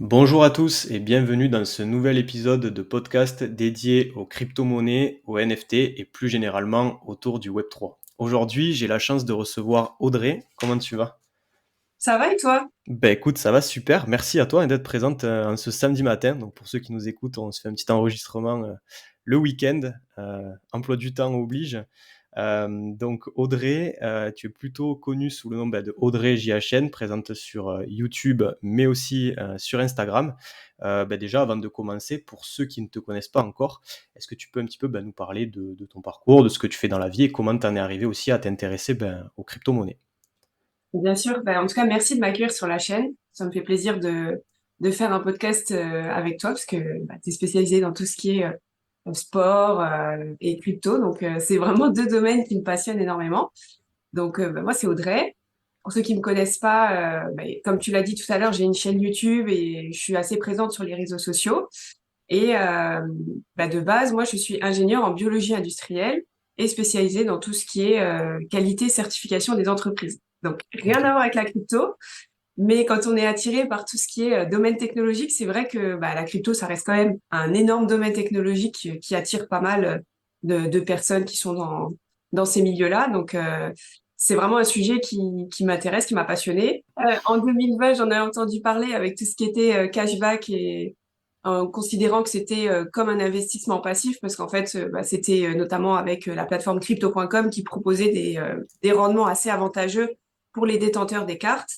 Bonjour à tous et bienvenue dans ce nouvel épisode de podcast dédié aux crypto-monnaies, aux NFT et plus généralement autour du Web3. Aujourd'hui, j'ai la chance de recevoir Audrey. Comment tu vas? Ça va et toi? Ben écoute, ça va super. Merci à toi d'être présente en ce samedi matin. Donc pour ceux qui nous écoutent, on se fait un petit enregistrement le week-end. Emploi du temps oblige. Donc Audrey, tu es plutôt connue sous le nom de Audrey JHN, présente sur YouTube, mais aussi sur Instagram. Déjà, avant de commencer, pour ceux qui ne te connaissent pas encore, est-ce que tu peux un petit peu nous parler de ton parcours, de ce que tu fais dans la vie et comment tu en es arrivé aussi à t'intéresser aux crypto-monnaies? Bien sûr. En tout cas, merci de m'accueillir sur la chaîne. Ça me fait plaisir de faire un podcast avec toi parce que tu es spécialisé dans tout ce qui est sport et crypto. Donc, c'est vraiment deux domaines qui me passionnent énormément. Donc, moi, c'est Audrey. Pour ceux qui me connaissent pas, comme tu l'as dit tout à l'heure, j'ai une chaîne YouTube et je suis assez présente sur les réseaux sociaux. Et de base, moi, je suis ingénieure en biologie industrielle et spécialisée dans tout ce qui est qualité certification des entreprises. Donc, rien à Ok. voir avec la crypto, mais quand on est attiré par tout ce qui est domaine technologique, c'est vrai que la crypto, ça reste quand même un énorme domaine technologique qui attire pas mal de personnes qui sont dans ces milieux-là. Donc, c'est vraiment un sujet qui m'intéresse, qui m'a passionnée. En 2020, j'en ai entendu parler avec tout ce qui était cashback et en considérant que c'était comme un investissement passif, parce qu'en fait, c'était notamment avec la plateforme crypto.com qui proposait des rendements assez avantageux pour les détenteurs des cartes.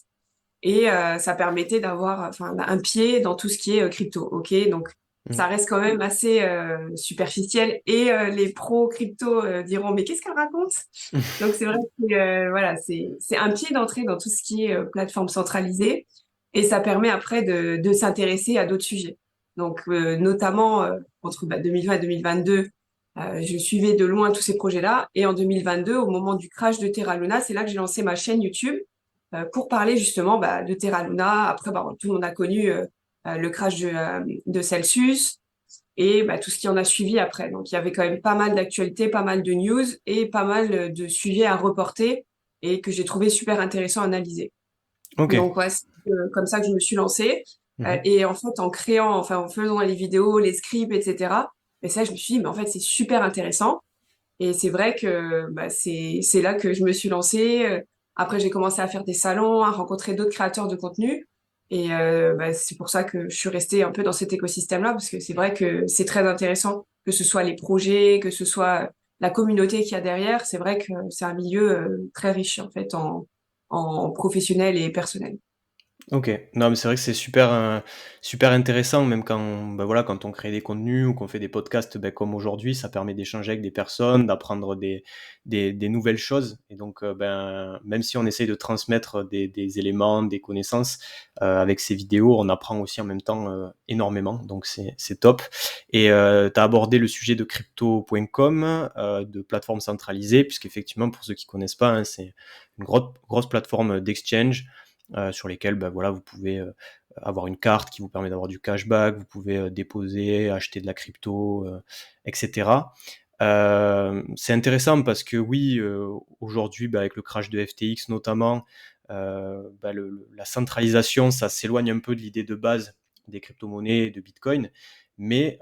Et ça permettait d'avoir enfin, un pied dans tout ce qui est crypto. Ok, donc Mm. ça reste quand même assez superficiel. Et les pros crypto diront, mais qu'est-ce qu'elle raconte? Donc c'est vrai que voilà, c'est un pied d'entrée dans tout ce qui est plateforme centralisée. Et ça permet après de s'intéresser à d'autres sujets. Donc notamment entre 2020 et 2022, je suivais de loin tous ces projets-là. Et en 2022, au moment du crash de Terra Luna, c'est là que j'ai lancé ma chaîne YouTube pour parler justement de Terra Luna. Après, tout le monde a connu le crash de Celsius et tout ce qui en a suivi après. Donc, il y avait quand même pas mal d'actualités, pas mal de news et pas mal de sujets à reporter et que j'ai trouvé super intéressant à analyser. Ok. Donc, ouais, c'est comme ça que je me suis lancée. Mhm. Et en fait, en faisant les vidéos, les scripts, etc., et ça, je me suis dit, mais en fait, c'est super intéressant. Et c'est vrai que c'est là que je me suis lancée. Après, j'ai commencé à faire des salons, à rencontrer d'autres créateurs de contenu. Et c'est pour ça que je suis restée un peu dans cet écosystème-là, parce que c'est vrai que c'est très intéressant, que ce soit les projets, que ce soit la communauté qu'il y a derrière. C'est vrai que c'est un milieu très riche, en fait, en professionnel et personnel. OK. Non, mais c'est vrai que c'est super, super intéressant même quand, voilà, quand on crée des contenus ou qu'on fait des podcasts, comme aujourd'hui, ça permet d'échanger avec des personnes, d'apprendre des nouvelles choses et donc même si on essaye de transmettre des éléments, des connaissances, avec ces vidéos, on apprend aussi en même temps, énormément donc c'est top et tu as abordé le sujet de crypto.com, de plateforme centralisée puisqu'effectivement, pour ceux qui connaissent pas, hein, c'est une grosse plateforme d'exchange sur lesquels voilà, vous pouvez avoir une carte qui vous permet d'avoir du cashback, vous pouvez déposer, acheter de la crypto, etc. C'est intéressant parce que oui, aujourd'hui, avec le crash de FTX notamment, la centralisation, ça s'éloigne un peu de l'idée de base des crypto-monnaies et de Bitcoin, mais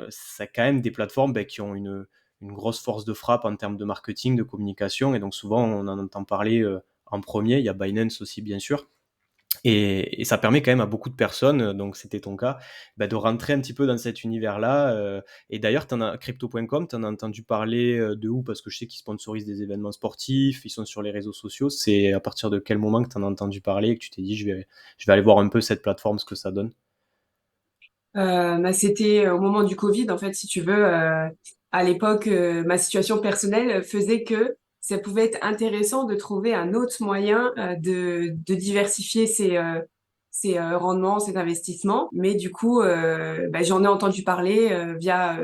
c'est quand même des plateformes qui ont une grosse force de frappe en termes de marketing, de communication, et donc souvent on en entend parler en premier. Il y a Binance aussi, bien sûr. Et ça permet quand même à beaucoup de personnes, donc c'était ton cas, de rentrer un petit peu dans cet univers-là. Et d'ailleurs, crypto.com, tu en as entendu parler de où? Parce que je sais qu'ils sponsorisent des événements sportifs, ils sont sur les réseaux sociaux. C'est à partir de quel moment que tu en as entendu parler et que tu t'es dit, je vais aller voir un peu cette plateforme, ce que ça donne? C'était au moment du Covid, en fait, si tu veux. À l'époque, ma situation personnelle faisait que ça pouvait être intéressant de trouver un autre moyen de diversifier ses rendements, ses investissements. Mais du coup, j'en ai entendu parler via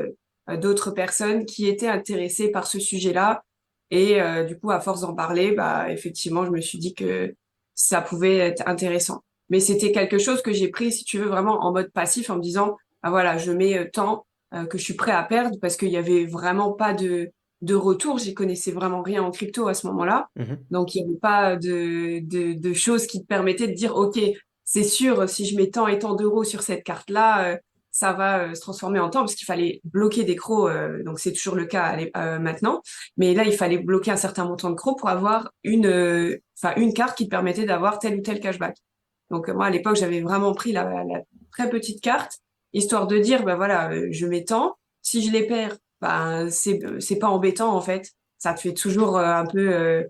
d'autres personnes qui étaient intéressées par ce sujet-là. Et du coup, à force d'en parler, effectivement, je me suis dit que ça pouvait être intéressant. Mais c'était quelque chose que j'ai pris, si tu veux, vraiment en mode passif en me disant, ah voilà, je mets tant que je suis prêt à perdre parce qu'il y avait vraiment pas de retour. J'y connaissais vraiment rien en crypto à ce moment-là. Mhm. Donc, il n'y avait pas de choses qui te permettaient de dire, OK, c'est sûr, si je mets tant et tant d'euros sur cette carte-là, ça va se transformer en temps parce qu'il fallait bloquer des CRO, donc c'est toujours le cas maintenant. Mais là, il fallait bloquer un certain montant de CRO pour avoir une carte qui te permettait d'avoir tel ou tel cashback. Donc moi, à l'époque, j'avais vraiment pris la très petite carte, histoire de dire, bah voilà, je mets tant. Si je les perds, bah, c'est pas embêtant en fait. Ça te fait toujours un peu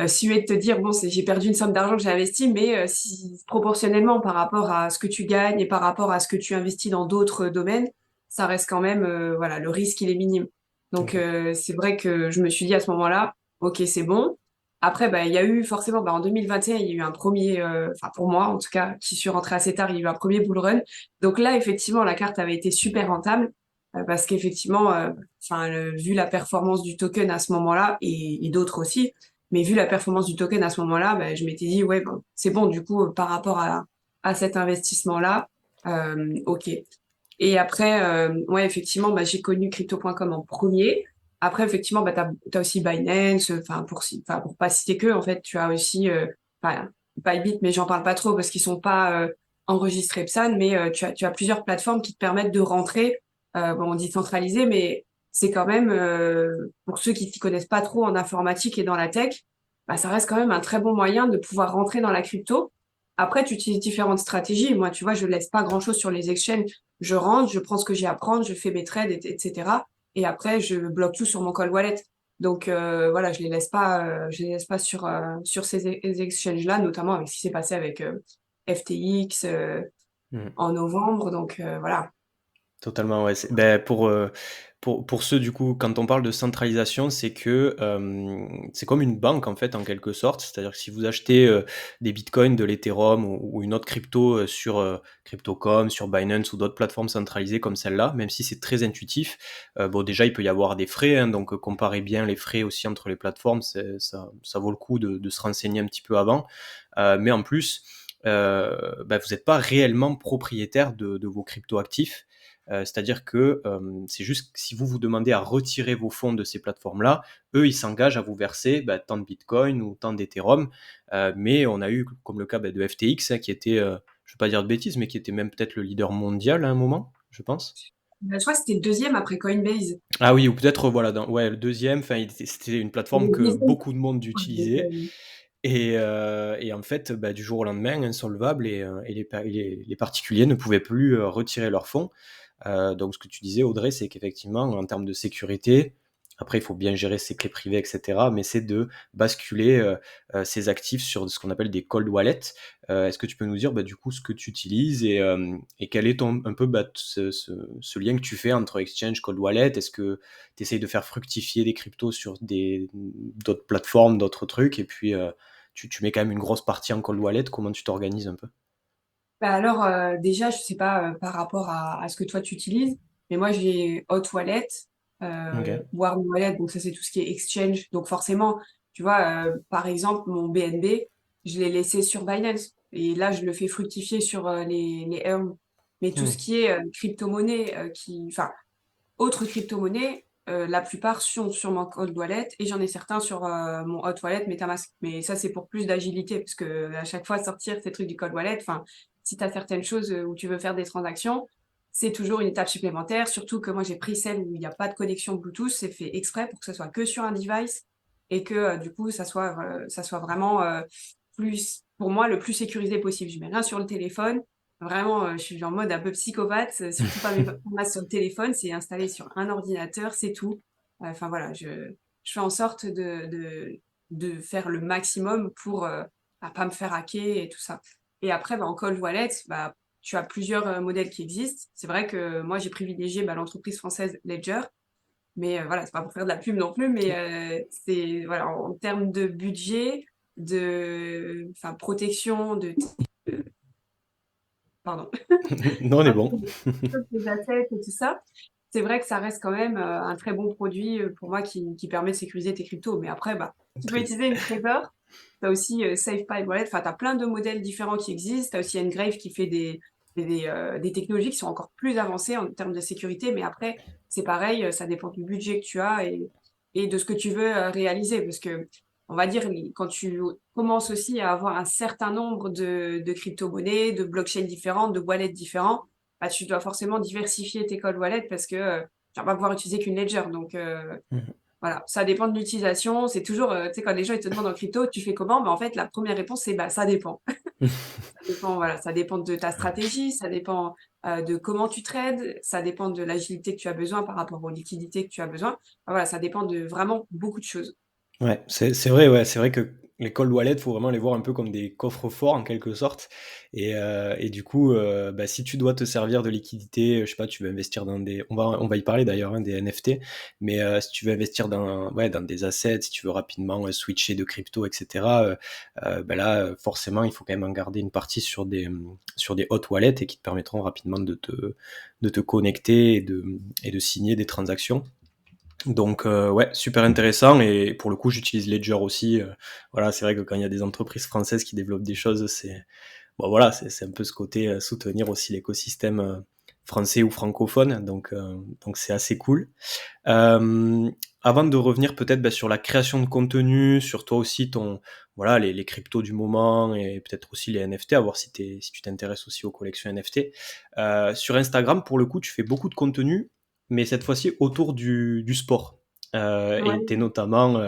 suer de te dire, bon, j'ai perdu une somme d'argent que j'ai investi, mais si, proportionnellement par rapport à ce que tu gagnes et par rapport à ce que tu investis dans d'autres domaines, ça reste quand même, voilà, le risque, il est minime. Donc, OK. c'est vrai que je me suis dit à ce moment-là, OK, c'est bon. Après, bah, il y a eu forcément, bah, en 2021, il y a eu un premier, enfin, pour moi, en tout cas, qui suis rentrée assez tard, il y a eu un premier bull run. Donc là, effectivement, la carte avait été super rentable, parce qu'effectivement, enfin, vu la performance du token à ce moment-là et d'autres aussi, mais vu la performance du token à ce moment-là, bah, je m'étais dit, ouais, bon, c'est bon, du coup, par rapport à cet investissement-là, OK. Et après, ouais, effectivement, bah, j'ai connu crypto.com en premier. Après, effectivement, bah, t'as aussi Binance, enfin, pour pas citer que, en fait, tu as aussi, enfin, Bybit, mais j'en parle pas trop parce qu'ils sont pas enregistrés PSAN, mais tu as plusieurs plateformes qui te permettent de rentrer, bon, on dit centralisé, mais c'est quand même, pour ceux qui s'y connaissent pas trop en informatique et dans la tech, bah, ça reste quand même un très bon moyen de pouvoir rentrer dans la crypto. Après, tu utilises différentes stratégies. Moi, tu vois, je laisse pas grand-chose sur les exchanges. Je rentre, je prends ce que j'ai à prendre, je fais mes trades, etc. Et après, je bloque tout sur mon cold wallet. Donc voilà, je les laisse pas sur ces exchanges-là, notamment avec ce qui s'est passé avec FTX Mmh. en novembre. Donc voilà. Totalement, ouais. Beh, pour ceux, du coup, quand on parle de centralisation, c'est que, c'est comme une banque, en fait, en quelque sorte. C'est-à-dire que si vous achetez, des bitcoins, de l'Ethereum ou une autre crypto, sur, Crypto.com, sur Binance ou d'autres plateformes centralisées comme celle-là, même si c'est très intuitif, bon, déjà, il peut y avoir des frais, hein, donc comparez bien les frais aussi entre les plateformes, ça vaut le coup de se renseigner un petit peu avant. Mais en plus, bah, vous êtes pas réellement propriétaire de vos crypto-actifs. C'est-à-dire que c'est juste que si vous vous demandez à retirer vos fonds de ces plateformes-là, eux, ils s'engagent à vous verser bah, tant de Bitcoin ou tant d'Ethereum. Mais on a eu, comme le cas bah, de FTX, hein, qui était, je ne veux pas dire de bêtises, mais qui était même peut-être le leader mondial à un moment, je pense. Je crois que c'était le deuxième après Coinbase. Ah oui, ou peut-être, voilà, ouais, le deuxième, enfin, c'était une plateforme Le que deuxième, beaucoup de monde donc, utilisait. Et en fait, bah, du jour au lendemain, insolvable, et les particuliers ne pouvaient plus retirer leurs fonds. Donc ce que tu disais, Audrey, c'est qu'effectivement, en termes de sécurité, après, il faut bien gérer ses clés privées, etc. Mais c'est de basculer ses actifs sur ce qu'on appelle des cold wallets. Est-ce que tu peux nous dire, bah, du coup, ce que tu utilises et quel est un peu bah, ce lien que tu fais entre exchange, cold wallet? Est-ce que tu essayes de faire fructifier des cryptos sur d'autres plateformes, d'autres trucs, et puis tu mets quand même une grosse partie en cold wallet? Comment tu t'organises un peu? bah alors, déjà, je sais pas par rapport à ce que toi tu utilises, mais moi j'ai Hot Wallet, Ok. Warm Wallet, donc ça c'est tout ce qui est exchange. Donc forcément, tu vois, par exemple, mon BNB, je l'ai laissé sur Binance et là je le fais fructifier sur les Earn. Mais tout ce Hmm. qui est crypto-monnaie, enfin, autres crypto-monnaies, la plupart sont sur mon cold wallet et j'en ai certains sur mon hot wallet MetaMask. Mais ça, c'est pour plus d'agilité parce que à chaque fois sortir ces trucs du cold wallet, enfin, si tu as certaines choses où tu veux faire des transactions, c'est toujours une étape supplémentaire. Surtout que moi, j'ai pris celle où il n'y a pas de connexion Bluetooth. C'est fait exprès pour que ce soit que sur un device et que du coup, ça soit vraiment plus, pour moi, le plus sécurisé possible. Je mets rien sur le téléphone. Vraiment, je suis en mode un peu psychopathe, surtout pas mes formats sur le téléphone, c'est installé sur un ordinateur, c'est tout. Enfin voilà, je fais en sorte de faire le maximum pour pas me faire hacker et tout ça. Et après, bah, en cold wallet, bah, tu as plusieurs modèles qui existent. C'est vrai que moi, j'ai privilégié bah, l'entreprise française Ledger, mais voilà, c'est pas pour faire de la pub non plus, mais c'est voilà, en termes de budget, enfin, protection, pardon, Non, on est bon. des assets et tout ça. C'est vrai que ça reste quand même un très bon produit pour moi qui permet de sécuriser tes cryptos. Mais après, bah, tu peux Très. utiliser une Trezor. Tu as aussi SafePi Wallet. Enfin, tu as plein de modèles différents qui existent. Tu as aussi Engrave qui fait des technologies qui sont encore plus avancées en termes de sécurité. Mais après, c'est pareil, ça dépend du budget que tu as et de ce que tu veux réaliser. Parce que on va dire, quand tu commences aussi à avoir un certain nombre de crypto-monnaies, de blockchains différentes, de wallets différents, bah, tu dois forcément diversifier tes cold wallets parce que tu vas pas pouvoir utiliser qu'une ledger. Donc, Mmh. voilà, ça dépend de l'utilisation. C'est toujours, tu sais, quand les gens ils te demandent en crypto, tu fais comment? Bah, en fait, la première réponse, c'est bah, ça dépend. Ça dépend, voilà, ça dépend de ta stratégie, ça dépend de comment tu trades, ça dépend de l'agilité que tu as besoin par rapport aux liquidités que tu as besoin. Enfin, voilà, ça dépend de vraiment beaucoup de choses. Ouais, c'est vrai, ouais, c'est vrai que les cold wallets, faut vraiment les voir un peu comme des coffres-forts en quelque sorte et du coup, bah, si tu dois te servir de liquidités, je sais pas, tu veux investir dans des on va y parler d'ailleurs, hein, des NFT, mais si tu veux investir dans ouais, dans des assets, si tu veux rapidement, switcher de crypto et cetera, bah, là, forcément, il faut quand même en garder une partie sur des hot wallets et qui te permettront rapidement de te connecter et de signer des transactions. Donc ouais, super intéressant et pour le coup, j'utilise Ledger aussi, voilà, c'est vrai que quand il y a des entreprises françaises qui développent des choses, c'est bon voilà, c'est un peu ce côté, soutenir aussi l'écosystème, français ou francophone donc c'est assez cool. Hem, Avant de revenir peut-être, bah, sur la création de contenu, sur toi aussi ton voilà, les cryptos du moment et peut-être aussi les NFT, à voir si tu t'intéresses aussi aux collections NFT. Sur Instagram, pour le coup, tu fais beaucoup de contenu, mais cette fois-ci autour du sport. Et tu Ouais. notamment,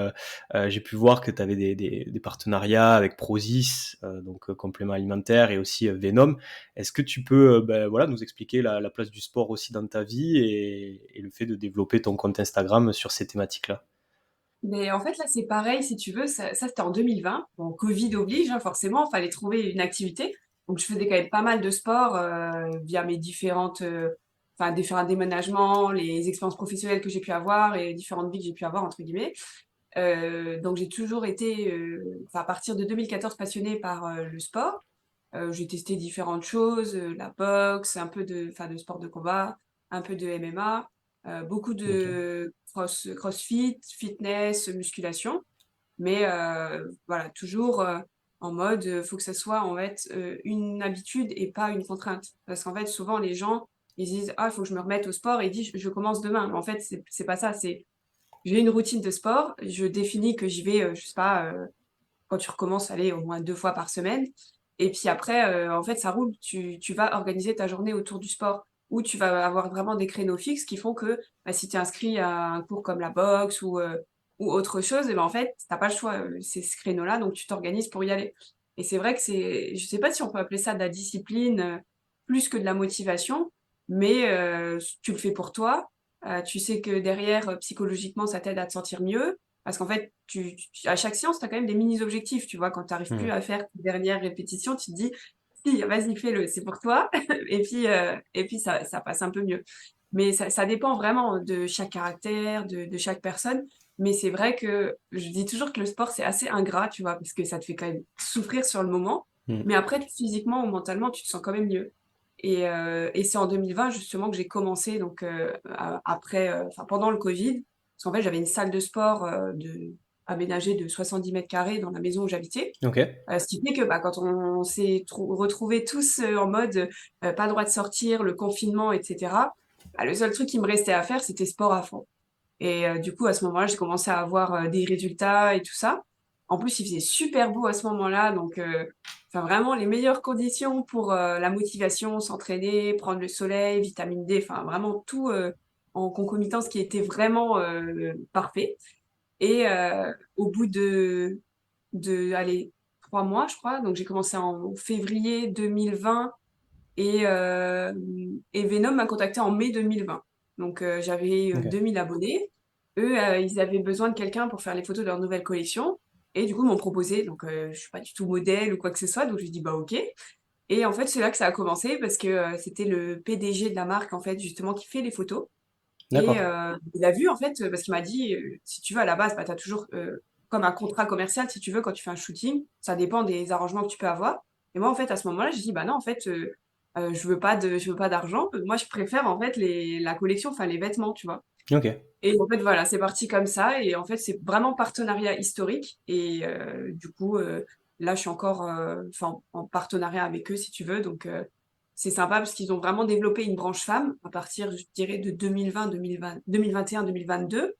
j'ai pu voir que tu avais des partenariats avec Prozis, donc compléments alimentaires et aussi, Venom. Est-ce que tu peux, bah, voilà, nous expliquer la place du sport aussi dans ta vie et le fait de développer ton compte Instagram sur ces thématiques-là? Mais en fait, là, c'est pareil, si tu veux, ça c'était en 2020. Bon, Covid oblige, hein, forcément, fallait trouver une activité. Donc, je faisais quand même pas mal de sport via mes enfin, différents déménagements, les expériences professionnelles que j'ai pu avoir et différentes vies que j'ai pu avoir, entre guillemets. Donc, j'ai toujours été, enfin, à partir de 2014, passionnée par le sport. J'ai testé différentes choses, la boxe, un peu de sport de combat, un peu de MMA, beaucoup OK. de crossfit, fitness, musculation. Mais voilà, toujours, en mode, faut que ça soit en fait, une habitude et pas une contrainte. Parce qu'en fait, souvent les gens, ils se disent: «Ah, il faut que je me remette au sport» et ils disent: «Je commence demain». Mais en fait, c'est pas ça, c'est j'ai une routine de sport, je définis que j'y vais, je sais pas, quand tu recommences, allez, au moins 2 fois par semaine et puis après, en fait, ça roule. Tu vas organiser ta journée autour du sport ou tu vas avoir vraiment des créneaux fixes qui font que, bah, si tu es inscrit à un cours comme la boxe ou autre chose et ben, en fait, tu as pas le choix, c'est ce créneau-là, donc tu t'organises pour y aller et c'est vrai que c'est je sais pas si on peut appeler ça de la discipline, plus que de la motivation, mais tu le fais pour toi, tu sais que derrière, psychologiquement, ça t'aide à te sentir mieux. Parce qu'en fait, à chaque séance, tu as quand même des mini objectifs, tu vois? Quand tu arrives plus Mmh. à faire tes dernières répétitions, tu te dis: «Si, vas-y, fais-le, c'est pour toi» et puis ça passe un peu mieux. Mais ça dépend vraiment de chaque caractère, de chaque personne. Mais c'est vrai que je dis toujours que le sport, c'est assez ingrat, tu vois? Parce que ça te fait quand même souffrir sur le moment, Mmh. mais après physiquement ou mentalement, tu te sens quand même mieux et c'est en 2020 justement que j'ai commencé donc après, enfin pendant le covid. Parce qu'en fait, j'avais une salle de sport, aménagée de 70 carrés dans la maison où j'habitais. OK. Ce qui fait que, bah, quand on s'est retrouvés tous, en mode, pas le droit de sortir, le confinement et cetera, bah, le seul truc qui me restait à faire, c'était sport à fond et du coup, à ce moment-là, j'ai commencé à avoir, des résultats et tout ça. En plus, il faisait super beau à ce moment-là, donc enfin vraiment les meilleures conditions pour, la motivation, s'entraîner, prendre le soleil, vitamine D, enfin vraiment tout, en concomitance qui était vraiment, parfait et au bout allez, 3 mois, je crois, donc j'ai commencé en février 2020 et Venom m'a contacté en mai 2020. Donc j'avais, OK. 2 000 abonnés. Eux, ils avaient besoin de quelqu'un pour faire les photos de leur nouvelle collection et du coup, ils m'ont proposé. Donc je suis pas du tout modèle ou quoi que ce soit, donc je lui ai dit: «Bah OK» et en fait, c'est là que ça a commencé parce que, c'était le PDG de la marque, en fait, justement, qui fait les photos et D'accord. il a vu, en fait, parce qu'il m'a dit, «Si tu veux, à la base, bah, tu as toujours, comme un contrat commercial, si tu veux, quand tu fais un shooting, ça dépend des arrangements que tu peux avoir» et moi, en fait, à ce moment-là, j'ai dit: «Bah non, en fait, je veux pas d'argent. Moi, je préfère, en fait, la collection, enfin, les vêtements», tu vois? OK. Et en fait, voilà, c'est parti comme ça et en fait, c'est vraiment partenariat historique et du coup, là, je suis encore, enfin, en partenariat avec eux, si tu veux donc c'est sympa parce qu'ils ont vraiment développé une branche femme à partir, je dirais, de 2020-2021-2022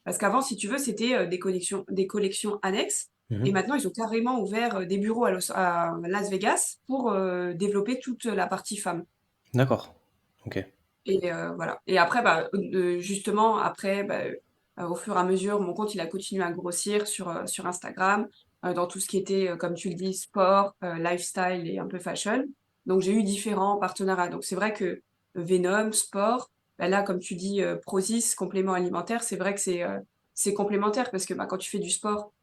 Parce qu'avant, si tu veux, c'était, des collections annexes et Mmh. maintenant ils ont carrément ouvert, des bureaux à Las Vegas pour, développer toute la partie femmes. D'accord. OK. Et voilà. Et après, bah, justement, après, bah, au fur et à mesure, mon compte, il a continué à grossir sur Instagram, dans tout ce qui était, comme tu le dis, sport, lifestyle et un peu fashion. Donc j'ai eu différents partenariats. Donc c'est vrai que Venom, sport, bah, là, comme tu dis, Prozis, complément alimentaire, c'est vrai que c'est complémentaire parce que, bah, quand tu fais du sport,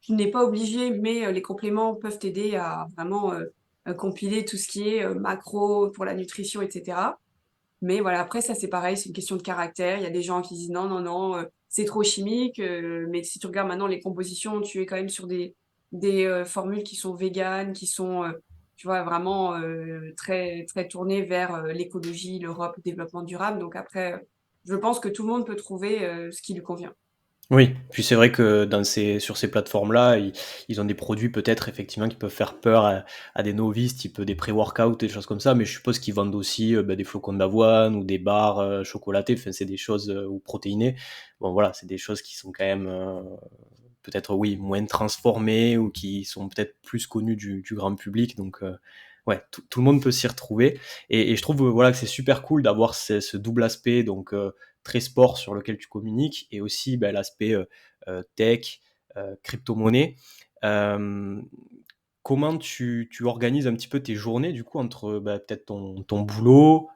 tu n'es pas obligé, mais les compléments peuvent t'aider à vraiment, compiler tout ce qui est, macros pour la nutrition et cetera. Mais voilà, après ça, c'est pareil, c'est une question de caractère. Il y a des gens qui disent: «Non, non, non, c'est trop chimique», mais si tu regardes maintenant les compositions, tu es quand même sur des formules qui sont véganes, qui sont, tu vois, vraiment, très très tournées vers, l'écologie, l'Europe, le développement durable. Donc après, je pense que tout le monde peut trouver, ce qui lui convient. Oui, puis c'est vrai que sur ces plateformes-là, ils ont des produits peut-être effectivement qui peuvent faire peur à des novices, type des pré-workouts, des choses comme ça, mais je suppose qu'ils vendent aussi, des flocons d'avoine ou des barres, chocolatées, enfin c'est des choses, ou protéinées. Bon voilà, c'est des choses qui sont quand même, peut-être oui, moins transformées ou qui sont peut-être plus connues du grand public donc ouais, tout le monde peut s'y retrouver et je trouve, voilà, que c'est super cool d'avoir ce double aspect donc très sport sur lequel tu communiques et aussi, bah, l'aspect, tech, crypto-monnaie. Hem, Comment tu organises un petit peu tes journées du coup entre, bah, peut-être ton boulot,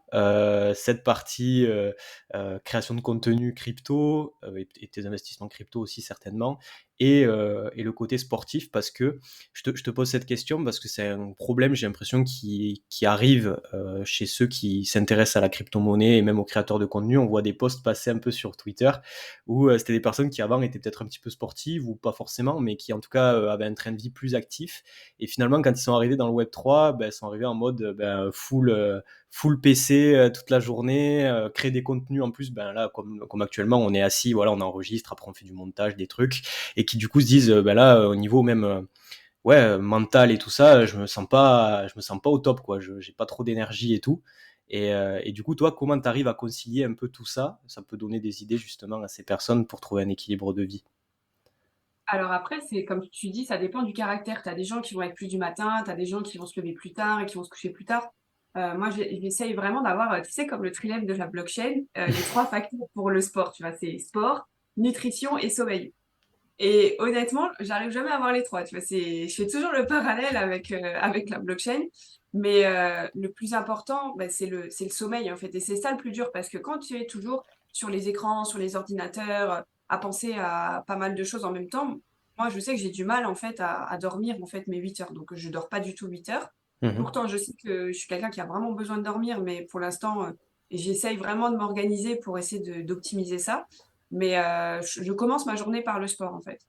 cette partie, création de contenu crypto, et tes investissements crypto aussi certainement et le côté sportif? Parce que je te pose cette question parce que c'est un problème, j'ai l'impression qui arrive, chez ceux qui s'intéressent à la crypto-monnaie et même aux créateurs de contenu. On voit des posts passer un peu sur Twitter où, c'était des personnes qui avant étaient peut-être un petit peu sportives ou pas forcément, mais qui en tout cas, avaient un train de vie plus actif et finalement, quand ils sont arrivés dans le Web3, ben, ils sont arrivés en mode full PC toute la journée, créer des contenus en plus, ben là, comme actuellement, on est assis, voilà, on enregistre, après on fait du montage, des trucs, et qui du coup se disent, ben là, au niveau même ouais, mental et tout ça, je me sens pas au top, quoi. J'ai pas trop d'énergie et tout. Et du coup, toi, comment tu arrives à concilier un peu tout ça? Ça peut donner des idées justement à ces personnes pour trouver un équilibre de vie. Alors après, c'est comme tu dis, ça dépend du caractère. Tu as des gens qui vont être plus du matin, tu as des gens qui vont se lever plus tard et qui vont se coucher plus tard. Moi, j'essaye vraiment d'avoir, tu sais, comme le trilemme de la blockchain, les 3 facteurs pour le sport, tu vois? C'est sport, nutrition et sommeil. Et honnêtement, j'arrive jamais à avoir les 3. Tu vois? Je fais toujours le parallèle avec la blockchain, mais le plus important, bah, c'est le sommeil, en fait, et c'est ça le plus dur parce que quand tu es toujours sur les écrans, sur les ordinateurs, à penser à pas mal de choses en même temps, moi, je sais que j'ai du mal, en fait, à dormir, en fait, mes 8 heures, donc je dors pas du tout 8 heures. Mmh. Pourtant, je sais que je suis quelqu'un qui a vraiment besoin de dormir, mais pour l'instant, j'essaye vraiment de m'organiser pour essayer d'optimiser ça. Mais je commence ma journée par le sport, en fait.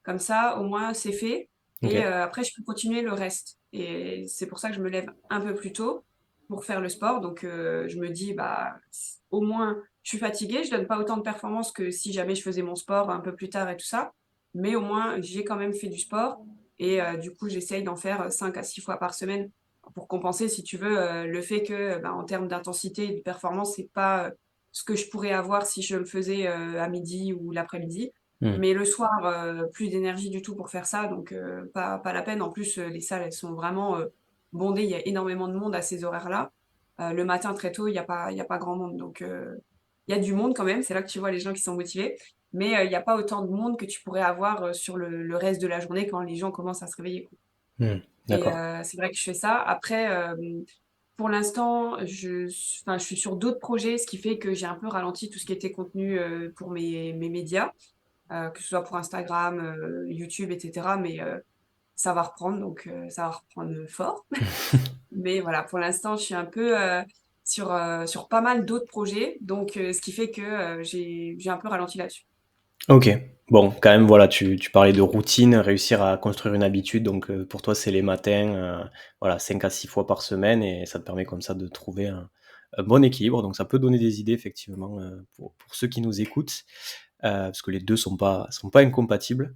Comme ça, au moins, c'est fait et OK. après je peux continuer le reste et c'est pour ça que je me lève un peu plus tôt pour faire le sport. Donc je me dis: «Bah, au moins, je suis fatiguée, je donne pas autant de performance que si jamais je faisais mon sport un peu plus tard et tout ça, mais au moins, j'ai quand même fait du sport» et du coup, j'essaye d'en faire 5 à 6 fois par semaine pour compenser, si tu veux, le fait que, bah, en termes d'intensité et de performance, c'est pas, ce que je pourrais avoir si je le faisais, à midi ou l'après-midi. Mmh. Mais le soir, plus d'énergie du tout pour faire ça, donc pas la peine. En plus, les salles, elles sont vraiment, bondées. Il y a énormément de monde à ces horaires-là. Le matin très tôt, il y a pas grand monde, donc il y a du monde quand même, c'est là que tu vois les gens qui sont motivés, mais il y a pas autant de monde que tu pourrais avoir, sur le reste de la journée quand les gens commencent à se réveiller, quoi. Mmh. Et D'accord. c'est vrai que je fais ça. Après, pour l'instant, enfin, je suis sur d'autres projets, ce qui fait que j'ai un peu ralenti tout ce qui était contenu, pour mes médias, que ce soit pour Instagram, YouTube et cetera, mais ça va reprendre, donc ça va reprendre, fort. Mais voilà, pour l'instant, je suis un peu, sur pas mal d'autres projets, donc ce qui fait que, j'ai un peu ralenti là-dessus. OK. Bon, quand même, voilà, tu parlais de routine, réussir à construire une habitude, donc pour toi, c'est les matins, voilà, 5 à 6 fois par semaine et ça te permet comme ça de trouver un bon équilibre, donc ça peut donner des idées effectivement, pour ceux qui nous écoutent, parce que les 2 sont pas incompatibles.